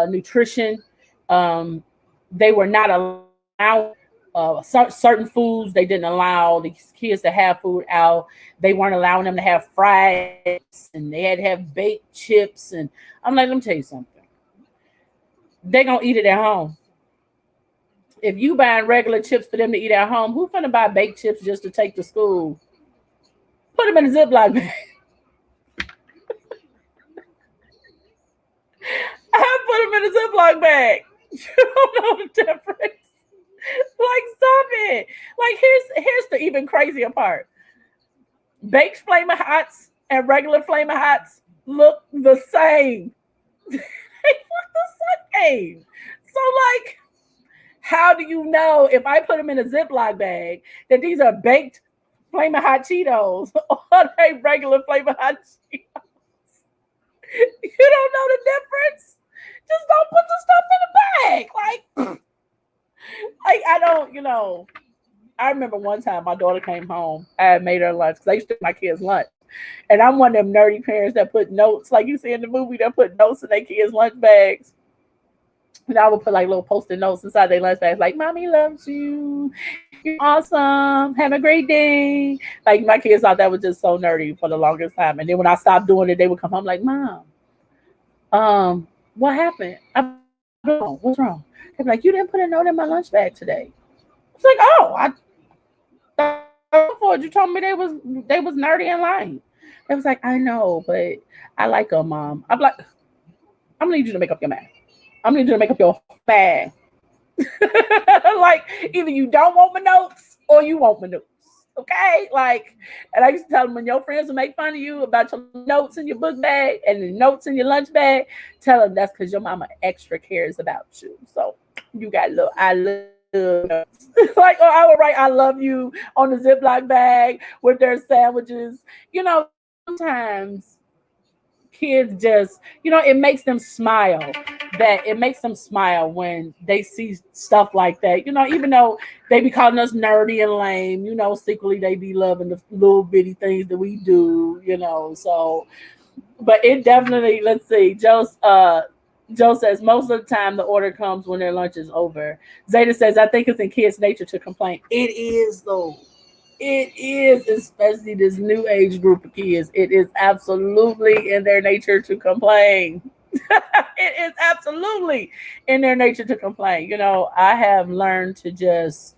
nutrition, they were not allowed certain foods. They didn't allow these kids to have food out. They weren't allowing them to have fries, and they had to have baked chips. And I'm like, let me tell you something. They're going to eat it at home. If you buying regular chips for them to eat at home, who's going to buy baked chips just to take to school? Put them in a Ziploc bag. I put them in a Ziploc bag. You don't know the difference. Like, stop it. Like, here's the even crazier part. Baked Flamin' Hots and regular Flamin' Hots look the same. They look the same. So, like, how do you know if I put them in a Ziploc bag that these are baked Flamin' Hot Cheetos or they regular Flamin' Hot Cheetos? You don't know the difference? Just don't put the stuff in the bag. Like I don't, I remember one time my daughter came home. I had made her lunch because I used to do my kids' lunch. And I'm one of them nerdy parents that put notes, like you see in the movie, that put notes in their kids' lunch bags. And I would put like little post-it notes inside their lunch bags, like, Mommy loves you. You're awesome. Have a great day. Like my kids thought that was just so nerdy for the longest time. And then when I stopped doing it, they would come home like, Mom, what happened? What's wrong? They'd be like, you didn't put a note in my lunch bag today. It's like, oh, I thought you told me they was nerdy and lying. They was like, I know, but I like them, Mom. I'm like, I'm gonna need you to make up your mind. I'm gonna need you to make up your mind. Like, either you don't want my notes or you want my notes. Okay? Like, and I used to tell them, when your friends will make fun of you about your notes in your book bag and the notes in your lunch bag, tell them that's because your mama extra cares about you. So you got I love notes. Like, or I would write I love you on the Ziploc bag with their sandwiches. Sometimes kids just, it makes them smile. It makes them smile when they see stuff like that. Even though they be calling us nerdy and lame, secretly they be loving the little bitty things that we do, So But it definitely, let's see, Joe says most of the time the order comes when their lunch is over. Zeta says, I think it's in kids' nature to complain. It is though. It is, especially this new age group of kids. It is absolutely in their nature to complain. It is absolutely in their nature to complain. I have learned to just,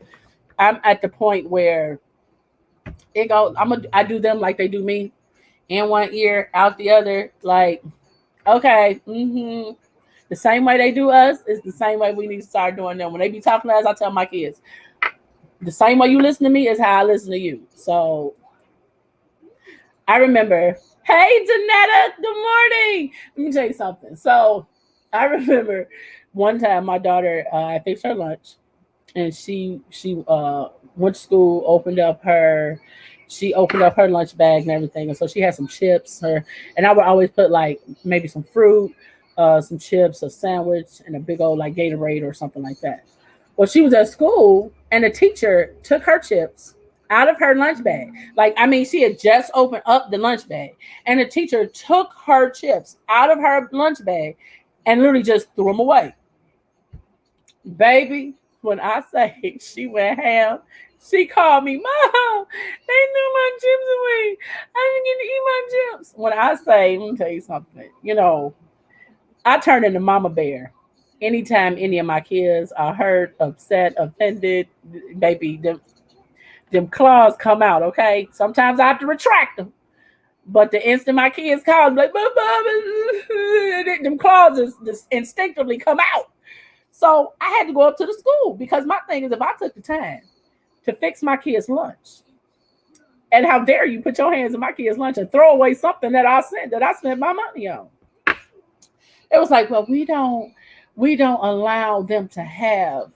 I'm at the point where I do them like they do me, in one ear, out the other. Like, okay, the same way they do us is the same way we need to start doing them. When they be talking to us, I tell my kids, the same way you listen to me is how I listen to you. So I remember, hey, Janetta, good morning. Let me tell you something. So I remember one time my daughter, I fixed her lunch, and she went to school, she opened up her lunch bag and everything, and so she had some chips. And I would always put like maybe some fruit, some chips, a sandwich, and a big old like Gatorade or something like that. Well, she was at school, and the teacher took her chips out of her lunch bag. Like, I mean, she had just opened up the lunch bag, and the teacher took her chips out of her lunch bag and literally just threw them away. Baby, when I say she went ham, she called me, Mom, they threw my chips away. I didn't get to eat my chips. When I say, let me tell you something, I turn into Mama Bear. Anytime any of my kids are hurt, upset, offended, baby, them claws come out, okay? Sometimes I have to retract them. But the instant my kids call, I'm like, them claws just instinctively come out. So I had to go up to the school because my thing is, if I took the time to fix my kids' lunch, and how dare you put your hands in my kids' lunch and throw away something that I spent my money on? It was like, well, we don't allow them to have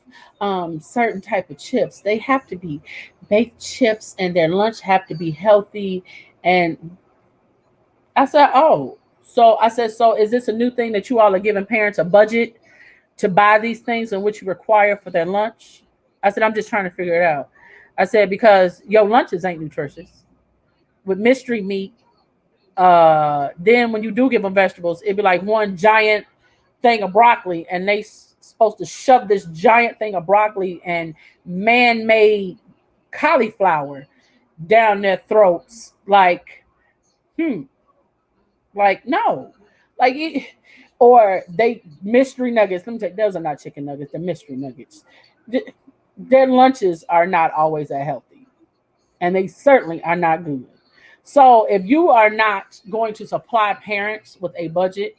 certain type of chips. They have to be baked chips, and their lunch have to be healthy. And I said, oh, so is this a new thing that you all are giving parents a budget to buy these things and which you require for their lunch? I said, I'm just trying to figure it out. I said, because your lunches ain't nutritious with mystery meat. Then when you do give them vegetables, it'd be like one giant thing of broccoli, and they supposed to shove this giant thing of broccoli and man-made cauliflower down their throats. Hmm, like no, like or they mystery nuggets. Let me tell you, those are not chicken nuggets. They're mystery nuggets. Their lunches are not always that healthy, and they certainly are not good. So if you are not going to supply parents with a budget,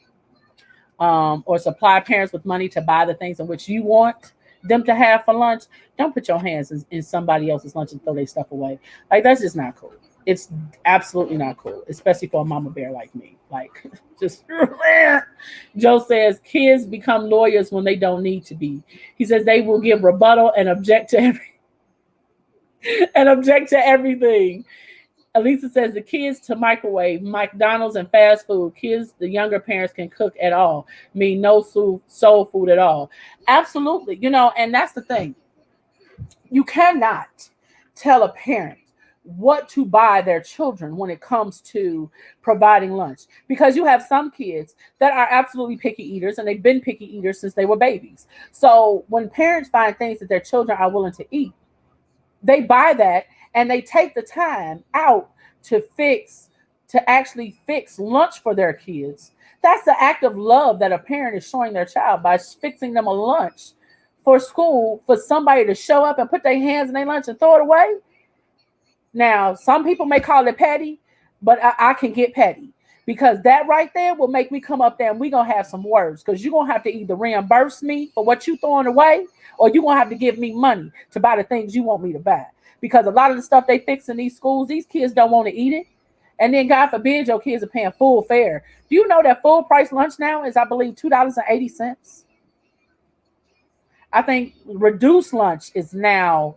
or supply parents with money to buy the things in which you want them to have for lunch, don't put your hands in somebody else's lunch and throw their stuff away. Like, that's just not cool. It's absolutely not cool, especially for a mama bear like me. Like, just Joe says kids become lawyers when they don't need to be. He says they will give rebuttal and object to everything. Elisa says the kids to microwave, McDonald's and fast food. Kids, the younger parents can cook at all. Mean no soul food at all. Absolutely. And that's the thing. You cannot tell a parent what to buy their children when it comes to providing lunch, because you have some kids that are absolutely picky eaters, and they've been picky eaters since they were babies. So when parents find things that their children are willing to eat, they buy that, and they take the time out to actually fix lunch for their kids. That's the act of love that a parent is showing their child by fixing them a lunch for school, for somebody to show up and put their hands in their lunch and throw it away. Now, some people may call it petty, but I can get petty, because that right there will make me come up there and we're going to have some words, because you're going to have to either reimburse me for what you throwing away, or you're going to have to give me money to buy the things you want me to buy. Because a lot of the stuff they fix in these schools, these kids don't want to eat it. And then, God forbid, your kids are paying full fare. Do you know that full price lunch now is, I believe, $2.80? I think reduced lunch is now,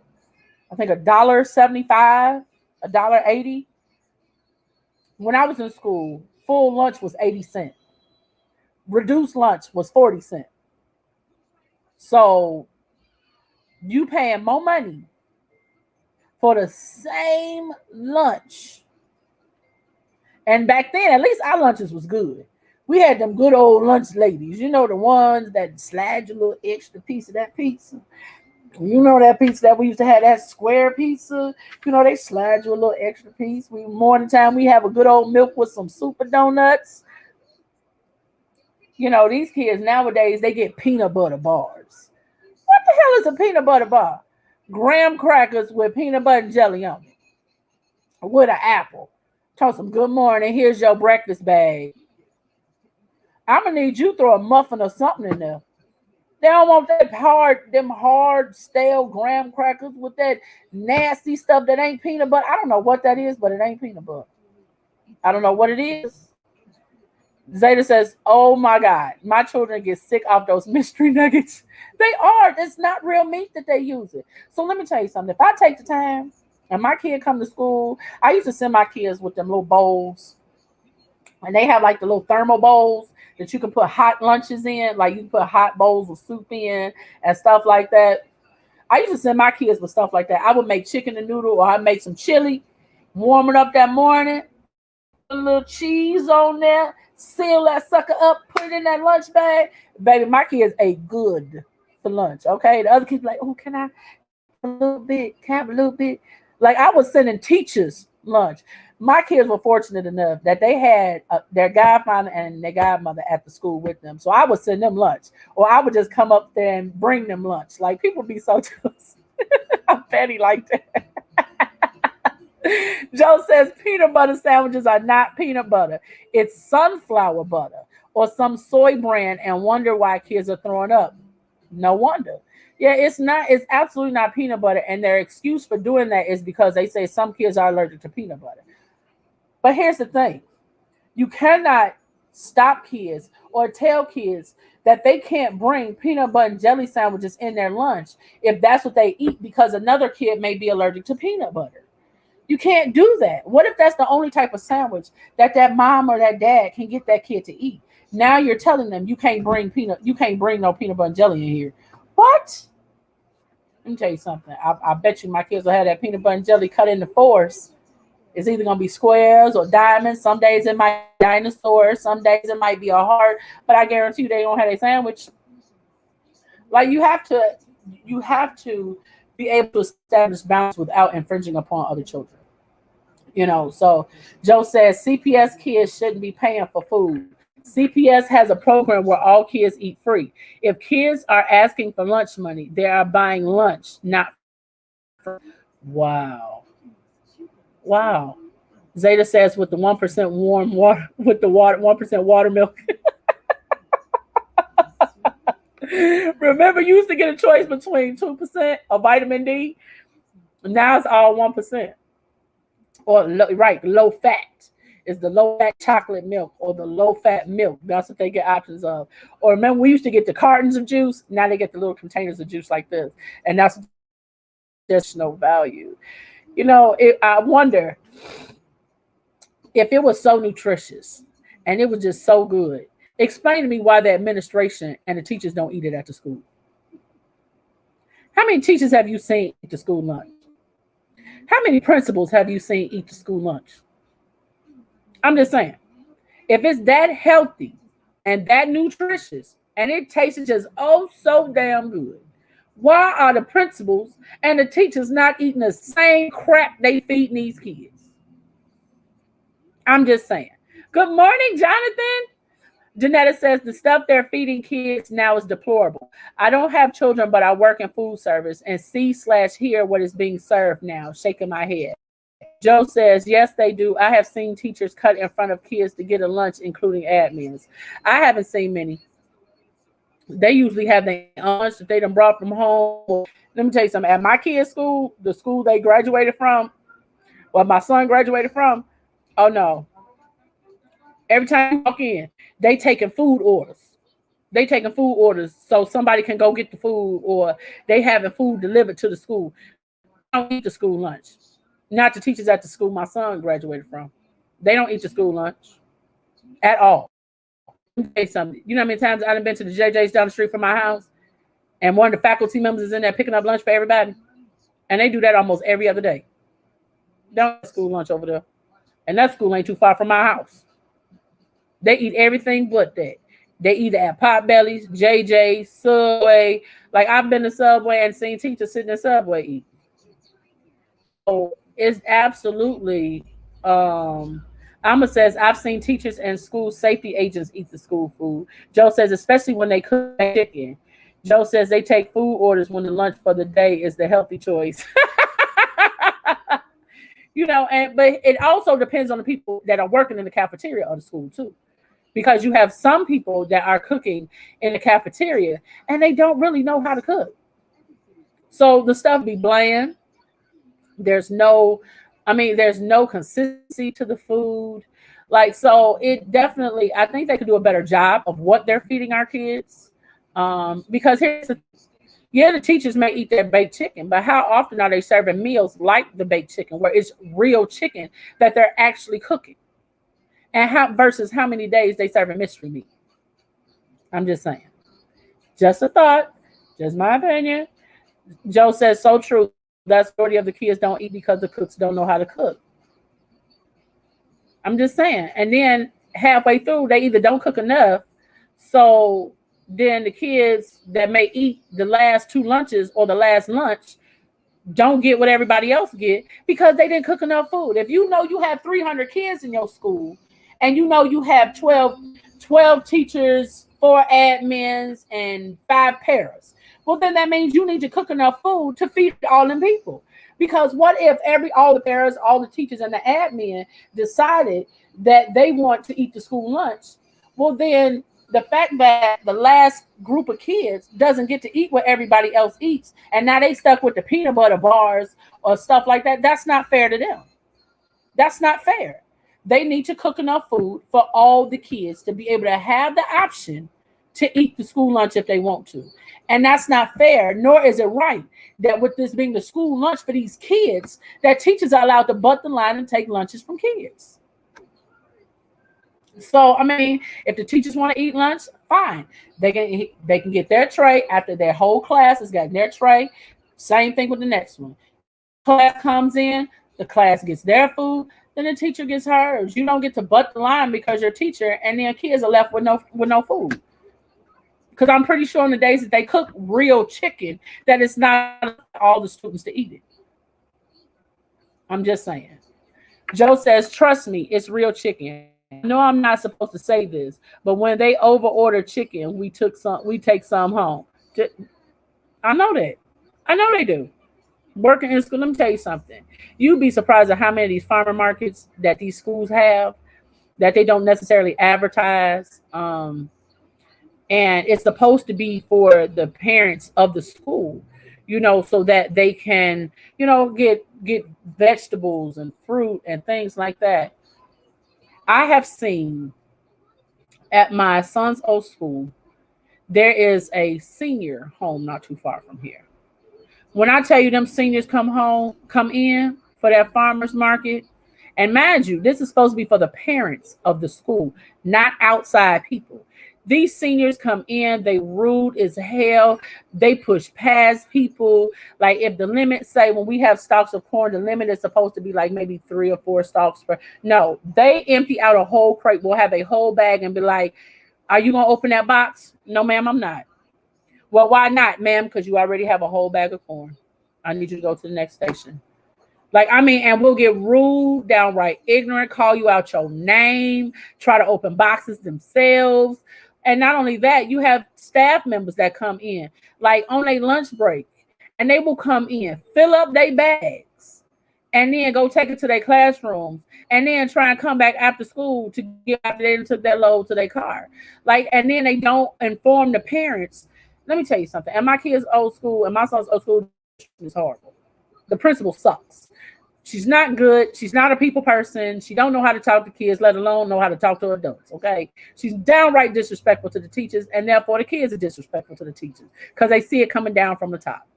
I think, $1.75, $1.80. When I was in school, full lunch was 80 cents. Reduced lunch was 40 cents. So you paying more money for the same lunch And back then, at least our lunches was good. We had them good old lunch ladies, you know, the ones that slide you a little extra piece of that pizza. You know that pizza that we used to have, that square pizza. You know, they slide you a little extra piece. We morning time we have a good old milk with some super donuts. You know, these kids nowadays they get peanut butter bars. What the hell is a peanut butter bar? Graham crackers with peanut butter and jelly on it, with an apple. Told them good morning. Here's your breakfast bag. I'm gonna need you to throw a muffin or something in there. They don't want them hard, stale graham crackers with that nasty stuff that ain't peanut butter. I don't know what that is, but it ain't peanut butter. I don't know what it is. Zeta says, "Oh my God, my children get sick off those mystery nuggets. They are. It's not real meat that they use it. So let me tell you something. If I take the time and my kid come to school, I used to send my kids with them little bowls, and they have like the little thermal bowls that you can put hot lunches in, like you can put hot bowls of soup in and stuff like that. I used to send my kids with stuff like that. I would make chicken and noodle, or I'd make some chili, warm it up that morning, put a little cheese on there, seal that sucker up, put it in that lunch bag. Baby, my kids ate good for lunch. Okay, the other kids like, oh, can I have a little bit? Can I have a little bit? Like I was sending teachers lunch. My kids were fortunate enough that they had their godfather and their godmother at the school with them. So I would send them lunch, or I would just come up there and bring them lunch. Like people be so jealous. I'm petty like that. Joe says peanut butter sandwiches are not peanut butter. It's sunflower butter or some soy brand, and wonder why kids are throwing up. No wonder. Yeah, it's not, it's absolutely not peanut butter. And their excuse for doing that is because they say some kids are allergic to peanut butter. But here's the thing, you cannot stop kids or tell kids that they can't bring peanut butter and jelly sandwiches in their lunch if that's what they eat because another kid may be allergic to peanut butter. You can't do that. What if that's the only type of sandwich that mom or that dad can get that kid to eat? Now you're telling them you can't bring no peanut butter and jelly in here. What? Let me tell you something. I bet you my kids will have that peanut butter and jelly cut into fours. It's either gonna be squares or diamonds. Some days it might be dinosaurs. Some days it might be a heart. But I guarantee you they don't have a sandwich. Like you have to be able to establish boundaries without infringing upon other children. You know, so Joe says CPS kids shouldn't be paying for food. CPS has a program where all kids eat free. If kids are asking for lunch money, they are buying lunch, not free. Wow. Wow. Zeta says with the 1% warm water, with the water 1% water milk. Remember, you used to get a choice between 2% of vitamin D. Now it's all 1%. Or right, low fat is the low fat chocolate milk or the low fat milk. That's what they get options of. Or remember, we used to get the cartons of juice. Now they get the little containers of juice like this, and that's just no value. You know, I wonder if it was so nutritious and it was just so good. Explain to me why the administration and the teachers don't eat it at the school. How many teachers have you seen eat the school lunch? How many principals have you seen eat the school lunch? I'm just saying, if it's that healthy and that nutritious and it tastes just oh so damn good, why are the principals and the teachers not eating the same crap they feeding these kids? I'm just saying. Good morning, Jonathan. Janetta says the stuff they're feeding kids now is deplorable. I don't have children, but I work in food service and see/hear what is being served now, shaking my head. Joe says, yes, they do. I have seen teachers cut in front of kids to get a lunch, including admins. I haven't seen many. They usually have their lunch that they done brought from home. Let me tell you something. At my kids' school, the school they graduated from, well, my son graduated from, oh no. Every time you walk in, they taking food orders. They taking food orders so somebody can go get the food, or they having food delivered to the school. They don't eat the school lunch. Not the teachers at the school my son graduated from. They don't eat the school lunch at all. Let me tell you something. You know how many times I've been to the JJ's down the street from my house, and one of the faculty members is in there picking up lunch for everybody, and they do that almost every other day. They don't have school lunch over there. And that school ain't too far from my house. They eat everything but that. They eat at Potbelly's, JJ's, Subway. Like I've been to Subway and seen teachers sitting in Subway eat. So it's absolutely Alma says, I've seen teachers and school safety agents eat the school food. Joe says, especially when they cook chicken. Joe says they take food orders when the lunch for the day is the healthy choice. And but it also depends on the people that are working in the cafeteria of the school too. Because you have some people that are cooking in the cafeteria and they don't really know how to cook. So the stuff be bland. There's no, there's no consistency to the food. Like, so it definitely, I think they could do a better job of what they're feeding our kids. Because yeah, the teachers may eat their baked chicken, but how often are they serving meals like the baked chicken, where it's real chicken that they're actually cooking? And how versus how many days they serving mystery meat? I'm just saying. Just a thought, just my opinion. Joe says so true. That's the majority of the kids don't eat because the cooks don't know how to cook. I'm just saying. And then halfway through, they either don't cook enough. So then the kids that may eat the last two lunches or the last lunch don't get what everybody else get because they didn't cook enough food. If you know you have 300 kids in your school and you know you have 12 teachers, 4 admins, and 5 paras, well, then that means you need to cook enough food to feed all them people. Because what if all the paras, all the teachers, and the admin decided that they want to eat the school lunch? Well, then the fact that the last group of kids doesn't get to eat what everybody else eats, and now they stuck with the peanut butter bars or stuff like that, that's not fair to them. That's not fair. They need to cook enough food for all the kids to be able to have the option to eat the school lunch if they want to. And that's not fair, nor is it right that with this being the school lunch for these kids, that teachers are allowed to butt the line and take lunches from kids. So, if the teachers want to eat lunch, fine. They can get their tray after their whole class has gotten their tray. Same thing with the next one. Class comes in, the class gets their food, then the teacher gets hers. You don't get to butt the line because you're a teacher, and then kids are left with no food. Because I'm pretty sure in the days that they cook real chicken, that it's not all the students to eat it. I'm just saying. Joe says, trust me, it's real chicken. I know I'm not supposed to say this, but when they overorder chicken, we take some home. I know that. I know they do. Working in school, let me tell you something. You'd be surprised at how many of these farmer markets that these schools have that they don't necessarily advertise. And it's supposed to be for the parents of the school, so that they can, get vegetables and fruit and things like that. I have seen at my son's old school, there is a senior home not too far from here. When I tell you them seniors come in for that farmer's market, and mind you, this is supposed to be for the parents of the school, not outside people. These seniors come in, they rude as hell. They push past people. Like if the limit, say when we have stalks of corn, the limit is supposed to be like maybe 3 or 4 stalks per. No, they empty out a whole crate. We'll have a whole bag and be like, are you going to open that box? No, ma'am, I'm not. Well, why not, ma'am? Because you already have a whole bag of corn. I need you to go to the next station. And we'll get rude, downright ignorant, call you out your name, try to open boxes themselves. And not only that, you have staff members that come in, like on a lunch break, and they will come in, fill up their bags, and then go take it to their classrooms, and then try and come back after school to get after they took that load to their car. And then they don't inform the parents. Let me tell you something. At my kids' old school, and my son's old school, is horrible. The principal sucks. She's not good. She's not a people person. She don't know how to talk to kids, let alone know how to talk to adults, okay? She's downright disrespectful to the teachers, and therefore the kids are disrespectful to the teachers because they see it coming down from the top.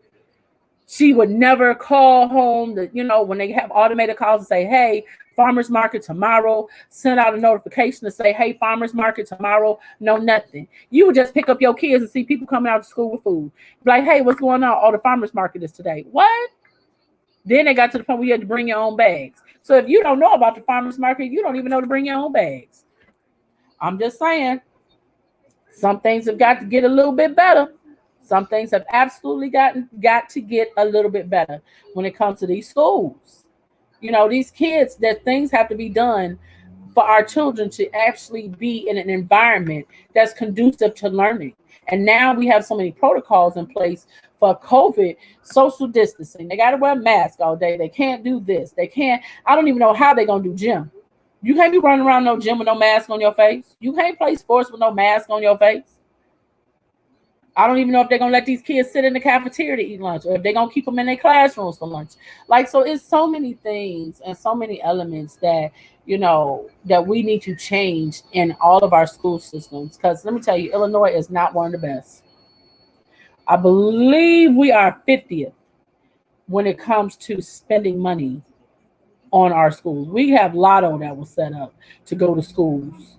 She would never call home, when they have automated calls and say, hey, farmer's market tomorrow, send out a notification to say, hey, farmer's market tomorrow. No, nothing. You would just pick up your kids and see people coming out of school with food. Like, hey, what's going on? Oh, the farmer's market is today. What? Then they got to the point where you had to bring your own bags. So if you don't know about the farmers market, you don't even know to bring your own bags. I'm just saying, some things have got to get a little bit better. Some things have absolutely got to get a little bit better when it comes to these schools. These kids, that things have to be done for our children to actually be in an environment that's conducive to learning. And now we have so many protocols in place for COVID, social distancing. They got to wear masks all day. They can't do this. They can't. I don't even know how they're going to do gym. You can't be running around no gym with no mask on your face. You can't play sports with no mask on your face. I don't even know if they're going to let these kids sit in the cafeteria to eat lunch, or if they're going to keep them in their classrooms for lunch. So it's so many things and so many elements that we need to change in all of our school systems. Because let me tell you, Illinois is not one of the best. I believe we are 50th when it comes to spending money on our schools. We have Lotto that was set up to go to schools.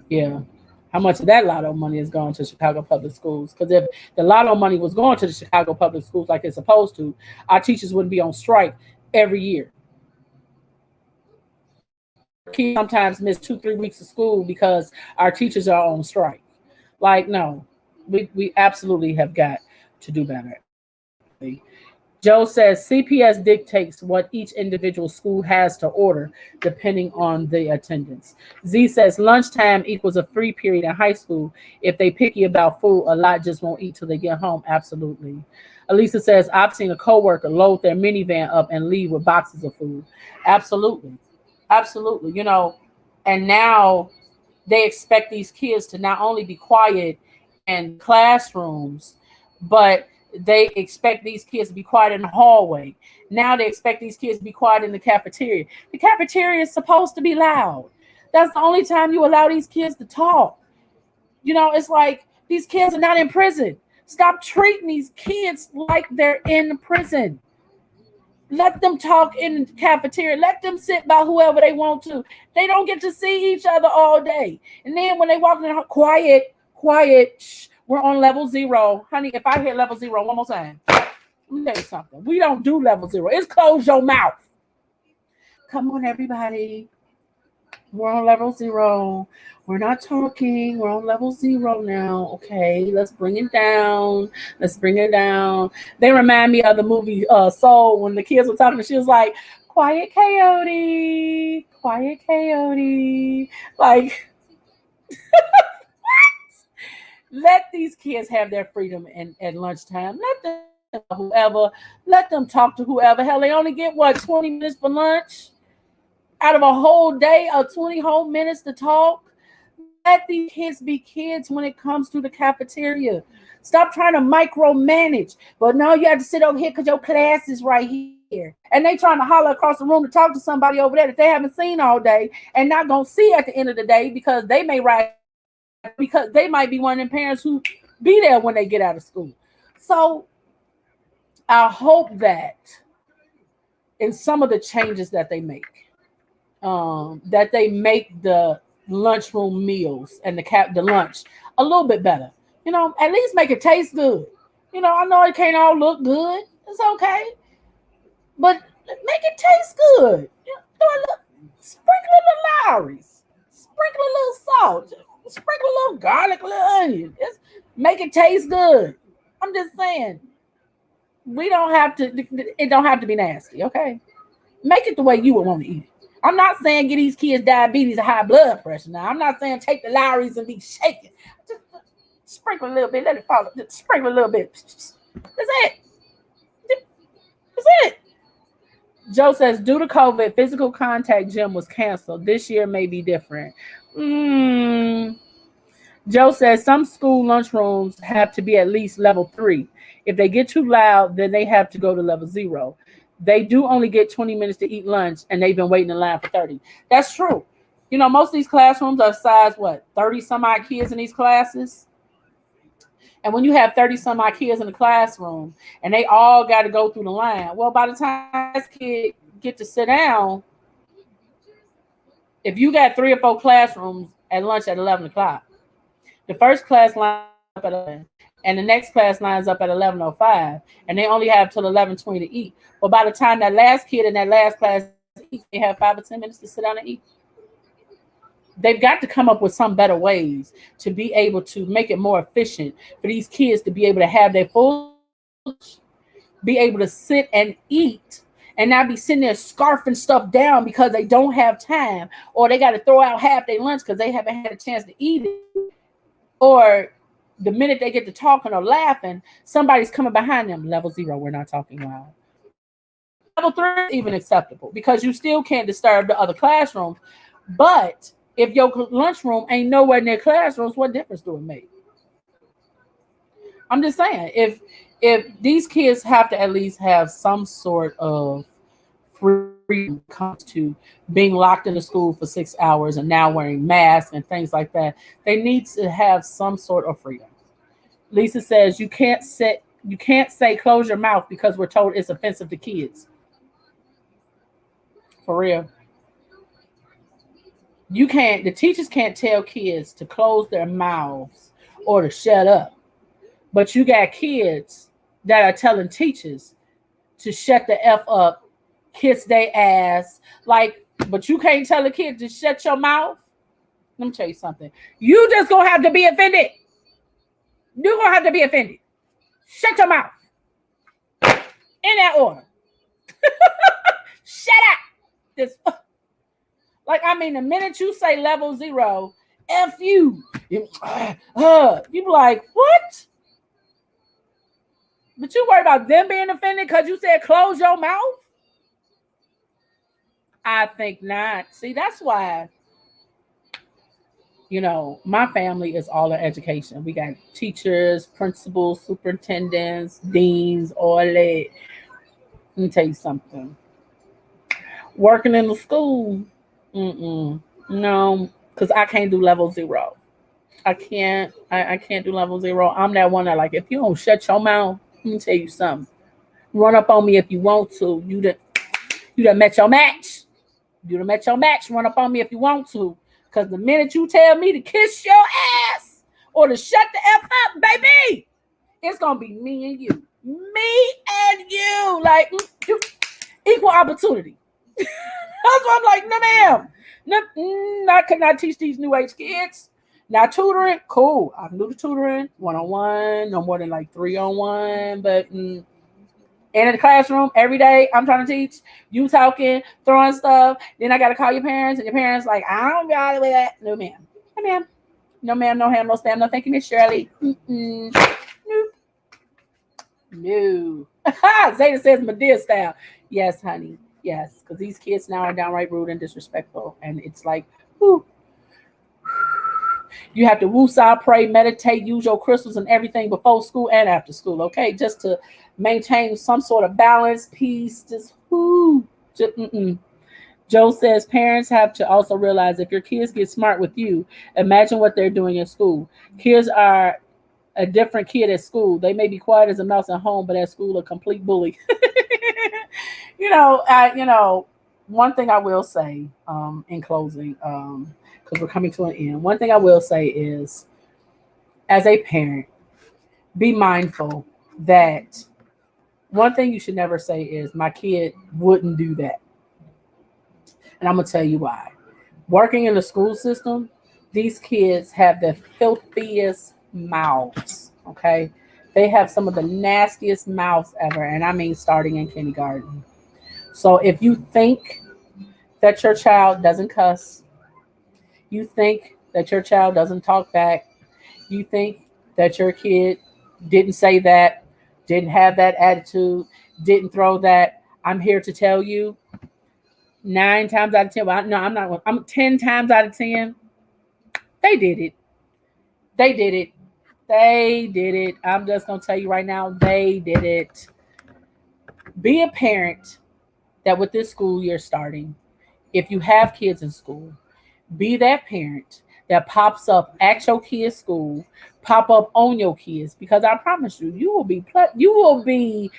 Yeah. How much of that Lotto money is going to Chicago Public Schools? Because if the Lotto money was going to the Chicago Public Schools like it's supposed to, our teachers wouldn't be on strike every year. Kids sometimes miss 2-3 weeks of school because our teachers are on strike. No, we absolutely have got to do better. Absolutely. Joe says CPS dictates what each individual school has to order depending on the attendance. Z says lunchtime equals a free period in high school. If they picky about food, a lot just won't eat till they get home. Absolutely. Elisa says I've seen a coworker load their minivan up and leave with boxes of food. Absolutely. Absolutely. And now they expect these kids to not only be quiet in classrooms, but they expect these kids to be quiet in the hallway. Now they expect these kids to be quiet in the cafeteria. The cafeteria is supposed to be loud. That's the only time you allow these kids to talk. It's like these kids are not in prison. Stop treating these kids like they're in prison. Let them talk in the cafeteria. Let them sit by whoever they want to. They don't get to see each other all day. And then when they walk in the quiet, shh, we're on level 0. Honey, if I hit level 0 one more time, let me tell you something. We don't do level 0. It's close your mouth. Come on, everybody. We're on level 0. We're not talking. We're on level 0 now. Okay, let's bring it down. Let's bring it down. They remind me of the movie Soul, when the kids were talking. She was like, "Quiet, coyote. Quiet, coyote." Let these kids have their freedom at lunchtime. Let them whoever. Let them talk to whoever. Hell, they only get 20 minutes for lunch out of a whole day, of 20 whole minutes to talk. Let these kids be kids when it comes to the cafeteria. Stop trying to micromanage. But no, you have to sit over here because your class is right here. And they trying to holler across the room to talk to somebody over there that they haven't seen all day and not going to see at the end of the day, because they may be one of them parents who be there when they get out of school. So I hope that in some of the changes that they make, that they make the lunchroom meals and the lunch a little bit better. At least make it taste good. I know it can't all look good. It's okay, but make it taste good. Sprinkle a little Lowry's, sprinkle a little salt, sprinkle a little garlic, a little onion. Just make it taste good. I'm just saying, we don't have to. It don't have to be nasty. Okay, make it the way you would want to eat it. I'm not saying get these kids diabetes or high blood pressure. Now, I'm not saying take the Lowry's and be shaking. Just sprinkle a little bit, let it fall. Just sprinkle a little bit. That's it. That's it. Joe says, due to COVID, physical contact gym was canceled. This year may be different. Joe says some school lunchrooms have to be at least level 3. If they get too loud, then they have to go to level 0. They do only get 20 minutes to eat lunch, and they've been waiting in line for 30. That's true. Most of these classrooms are size, 30 some odd kids in these classes. And when you have 30 some odd kids in the classroom and they all got to go through the line, well, by the time this kid get to sit down, if you got 3 or 4 classrooms at lunch at 11 o'clock, the first class line up at 11, and the next class lines up at 11:05, and they only have till 11:20 to eat. But by the time that last kid in that last class eats, they have 5 or 10 minutes to sit down and eat. They've got to come up with some better ways to be able to make it more efficient for these kids to be able to have their full lunch, be able to sit and eat, and not be sitting there scarfing stuff down because they don't have time, or they got to throw out half their lunch because they haven't had a chance to eat it, or the minute they get to talking or laughing, somebody's coming behind them. Level 0, we're not talking loud. Level 3 is even acceptable because you still can't disturb the other classrooms. But if your lunchroom ain't nowhere near classrooms, what difference do it make? I'm just saying, if these kids have to at least have some sort of freedom when it comes to being locked in the school for 6 hours and now wearing masks and things like that, they need to have some sort of freedom. Lisa says you can't say close your mouth because we're told it's offensive to kids. For real. You can't the teachers can't tell kids to close their mouths or to shut up. But you got kids that are telling teachers to shut the F up, kiss their ass. Like, but you can't tell a kid to shut your mouth. Let me tell you something. You just gonna have to be offended. You're gonna have to be offended. Shut your mouth. In that order. Shut up. This like I mean the minute you say level 0, F you be like, what? But you worry about them being offended because you said close your mouth? I think not. See, that's why, my family is all in education. We got teachers, principals, superintendents, deans, all that. Let me tell you something. Working in the school, no, because I can't do level 0. I can't. I can't do level 0. I'm that one that like if you don't shut your mouth, let me tell you something. Run up on me if you want to. You done met your match. You done met your match. Run up on me if you want to. Because the minute you tell me to kiss your ass or to shut the F up, baby, it's going to be me and you. Me and you. Like, equal opportunity. That's why I'm like, no, ma'am. No, I could not teach these new age kids. Now, tutoring, cool. I can do the tutoring, one-on-one, no more than like 3-on-1. But in the classroom every day, I'm trying to teach. You talking, throwing stuff. Then I got to call your parents, and your parents like, I don't got with that. No, ma'am. Hey, ma'am. No, ma'am. No ham. No spam. No, thank you, Miss Shirley. Nope. No. Zeta says Medea style. Yes, honey. Yes, because these kids now are downright rude and disrespectful, and it's like, whew. You have to woosah, pray, meditate, use your crystals and everything before school and after school, okay? Just to maintain some sort of balance, peace, just whoo. Joe says parents have to also realize if your kids get smart with you, imagine what they're doing in school. Kids are a different kid at school. They may be quiet as a mouse at home, but at school, a complete bully. One thing I will say in closing, because we're coming to an end. One thing I will say is, as a parent, be mindful that one thing you should never say is, my kid wouldn't do that. And I'm going to tell you why. Working in the school system, these kids have the filthiest mouths, okay? They have some of the nastiest mouths ever, and I mean starting in kindergarten. So if you think that your child doesn't cuss, you think that your child doesn't talk back, you think that your kid didn't say that, didn't have that attitude, didn't throw that, I'm here to tell you 9 times out of 10, well, no, I'm not, I'm 10 times out of 10, they did it. They did it. They did it. I'm just going to tell you right now, they did it. Be a parent that with this school year starting, if you have kids in school, be that parent that pops up at your kid's school, pop up on your kids, because I promise you, you will be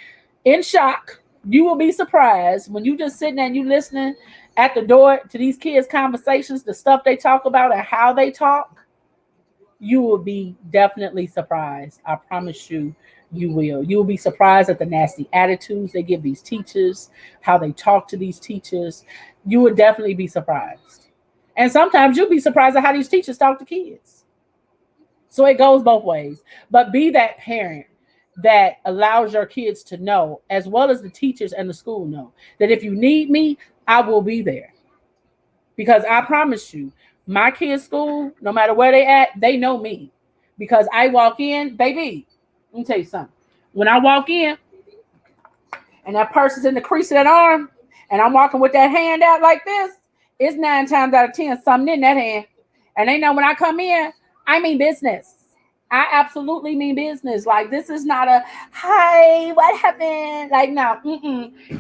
in shock. You will be surprised when you just sitting there and you listening at the door to these kids' conversations, the stuff they talk about and how they talk. You will be definitely surprised. I promise you, you will. You will be surprised at the nasty attitudes they give these teachers, how they talk to these teachers. You would definitely be surprised. And sometimes you'll be surprised at how these teachers talk to kids. So it goes both ways. But be that parent that allows your kids to know, as well as the teachers and the school know, that if you need me, I will be there. Because I promise you, my kids' school, no matter where they at, they know me. Because I walk in, baby, let me tell you something. When I walk in and that person's in the crease of that arm, and I'm walking with that hand out like this, it's 9 times out of 10 something in that hand. And they know when I come in, I mean business. I absolutely mean business. Like, this is not a, hi, what happened? Like, no,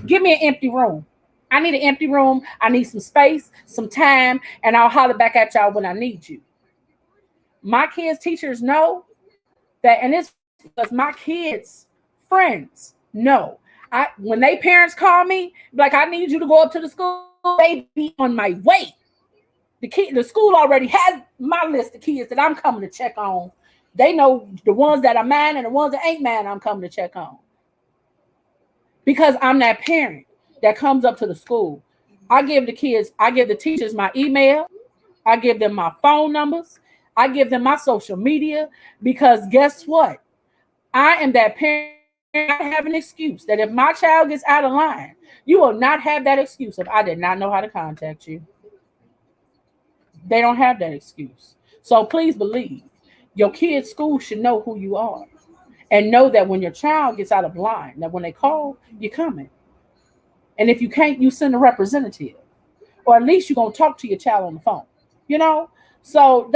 give me an empty room. I need an empty room. I need some space, some time, and I'll holler back at y'all when I need you. My kids' teachers know that, and it's because my kids' friends know. When they parents call me, like, I need you to go up to the school, they be on my way. The school already has my list of kids that I'm coming to check on. They know the ones that are mine and the ones that ain't mine I'm coming to check on. Because I'm that parent that comes up to the school. I give the teachers my email. I give them my phone numbers. I give them my social media. Because guess what? I am that parent. I have an excuse that if my child gets out of line, you will not have that excuse if I did not know how to contact you. They don't have that excuse. So please believe your kid's school should know who you are. And know that when your child gets out of line, that when they call, you're coming. And if you can't, you send a representative. Or at least you're going to talk to your child on the phone. You know? So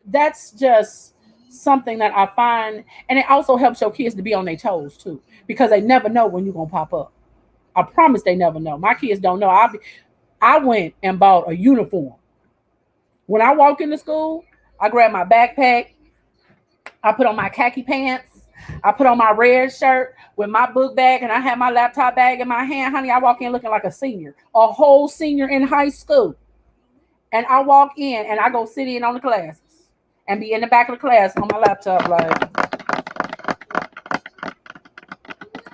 that's just something that I find. And it also helps your kids to be on their toes too. Because they never know when you're going to pop up. I promise they never know. My kids don't know. I went and bought a uniform. When I walk into school, I grab my backpack. I put on my khaki pants. I put on my red shirt with my book bag, and I have my laptop bag in my hand. Honey, I walk in looking like a senior, a whole senior in high school. And I walk in and I go sit in on the classes and be in the back of the class on my laptop. Like,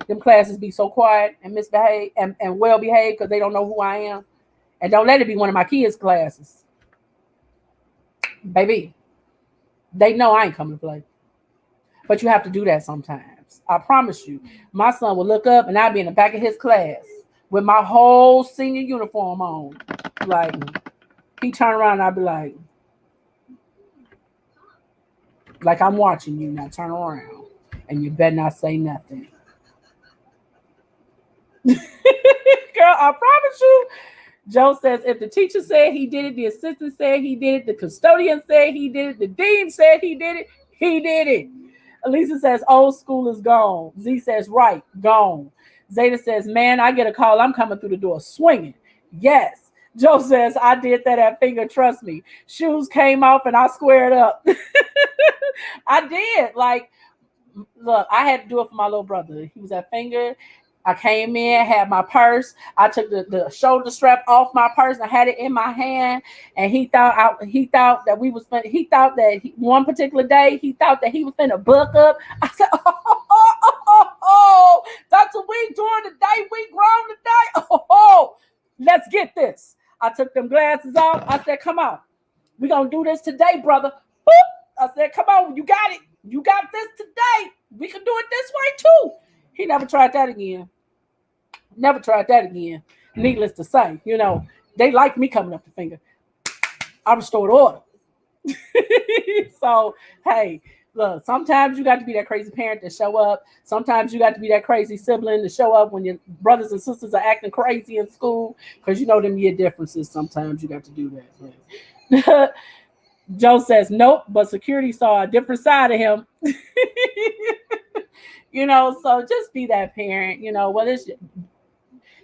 them classes be so quiet and misbehaved and well behaved because they don't know who I am. And don't let it be one of my kids' classes. Baby, they know I ain't coming to play. But you have to do that sometimes. I promise you. My son will look up and I'll be in the back of his class with my whole senior uniform on. Like, he turn around and I'll be like I'm watching you. Now turn around. And you better not say nothing. Girl, I promise you. Joe says, if the teacher said he did it, the assistant said he did it, the custodian said he did it, the dean said he did it, he did it. Elisa says, old school is gone. Z says, right, gone. Zeta says, man, I get a call. I'm coming through the door swinging. Yes. Joe says, I did that at Finger. Trust me. Shoes came off and I squared up. I did. Like, look, I had to do it for my little brother. He was at Finger. I came in, had my purse. I took the shoulder strap off my purse. I had it in my hand, and he thought that one particular day he thought that he was finna book up. I said, oh, that's what we doing today. We grown today. Oh, let's get this. I took them glasses off. I said, come on, we gonna do this today, brother. Boop. I said, come on, you got it. You got this today. We can do it this way too. He never tried that again. Never tried that again. Needless to say, they like me coming up the Finger. I restored order. So, hey, look, sometimes you got to be that crazy parent to show up. Sometimes you got to be that crazy sibling to show up when your brothers and sisters are acting crazy in school, because them year differences. Sometimes you got to do that. Joe says, nope, but security saw a different side of him. So just be that parent, whether it's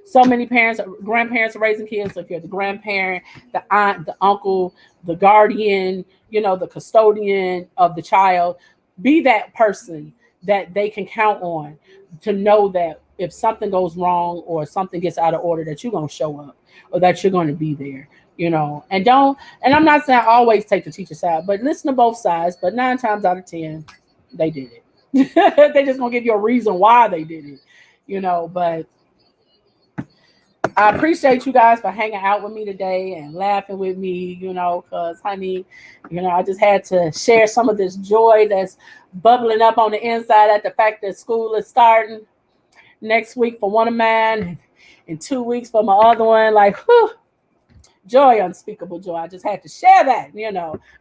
so many grandparents are raising kids. So if you're the grandparent, the aunt, the uncle, the guardian, the custodian of the child, be that person that they can count on to know that if something goes wrong or something gets out of order, that you're going to show up or that you're going to be there. And don't, and I'm not saying always take the teacher's side, but listen to both sides. But 9 times out of 10, they did it. They just gonna give you a reason why they did it, but I appreciate you guys for hanging out with me today and laughing with me, because, honey, I just had to share some of this joy that's bubbling up on the inside at the fact that school is starting next week for one of mine and 2 weeks for my other one. Like, whew, joy, unspeakable joy. I just had to share that.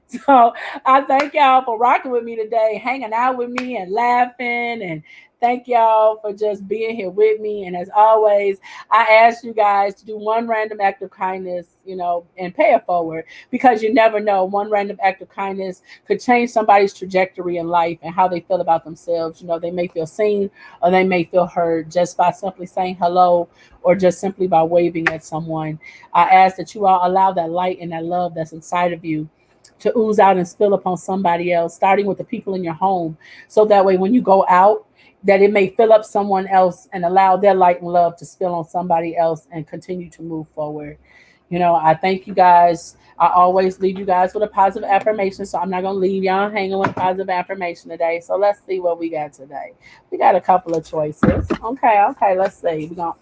So I thank y'all for rocking with me today, hanging out with me and laughing. And thank y'all for just being here with me. And as always, I ask you guys to do one random act of kindness, and pay it forward, because you never know. One random act of kindness could change somebody's trajectory in life and how they feel about themselves. They may feel seen or they may feel heard just by simply saying hello or just simply by waving at someone. I ask that you all allow that light and that love that's inside of you to ooze out and spill upon somebody else, starting with the people in your home. So that way, when you go out, that it may fill up someone else and allow their light and love to spill on somebody else and continue to move forward. I thank you guys. I always leave you guys with a positive affirmation. So I'm not going to leave y'all hanging with a positive affirmation today. So let's see what we got today. We got a couple of choices. Okay, let's see. We're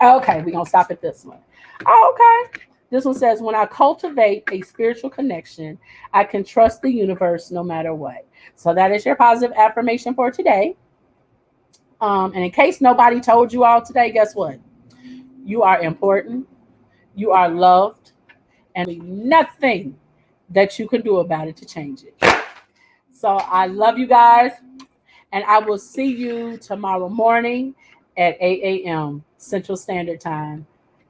gonna stop at this one. Okay. This one says, when I cultivate a spiritual connection, I can trust the universe no matter what. So that is your positive affirmation for today. And in case nobody told you all today, guess what? You are important, you are loved, and nothing that you can do about it to change it. So I love you guys, and I will see you tomorrow morning at 8 a.m. Central Standard Time.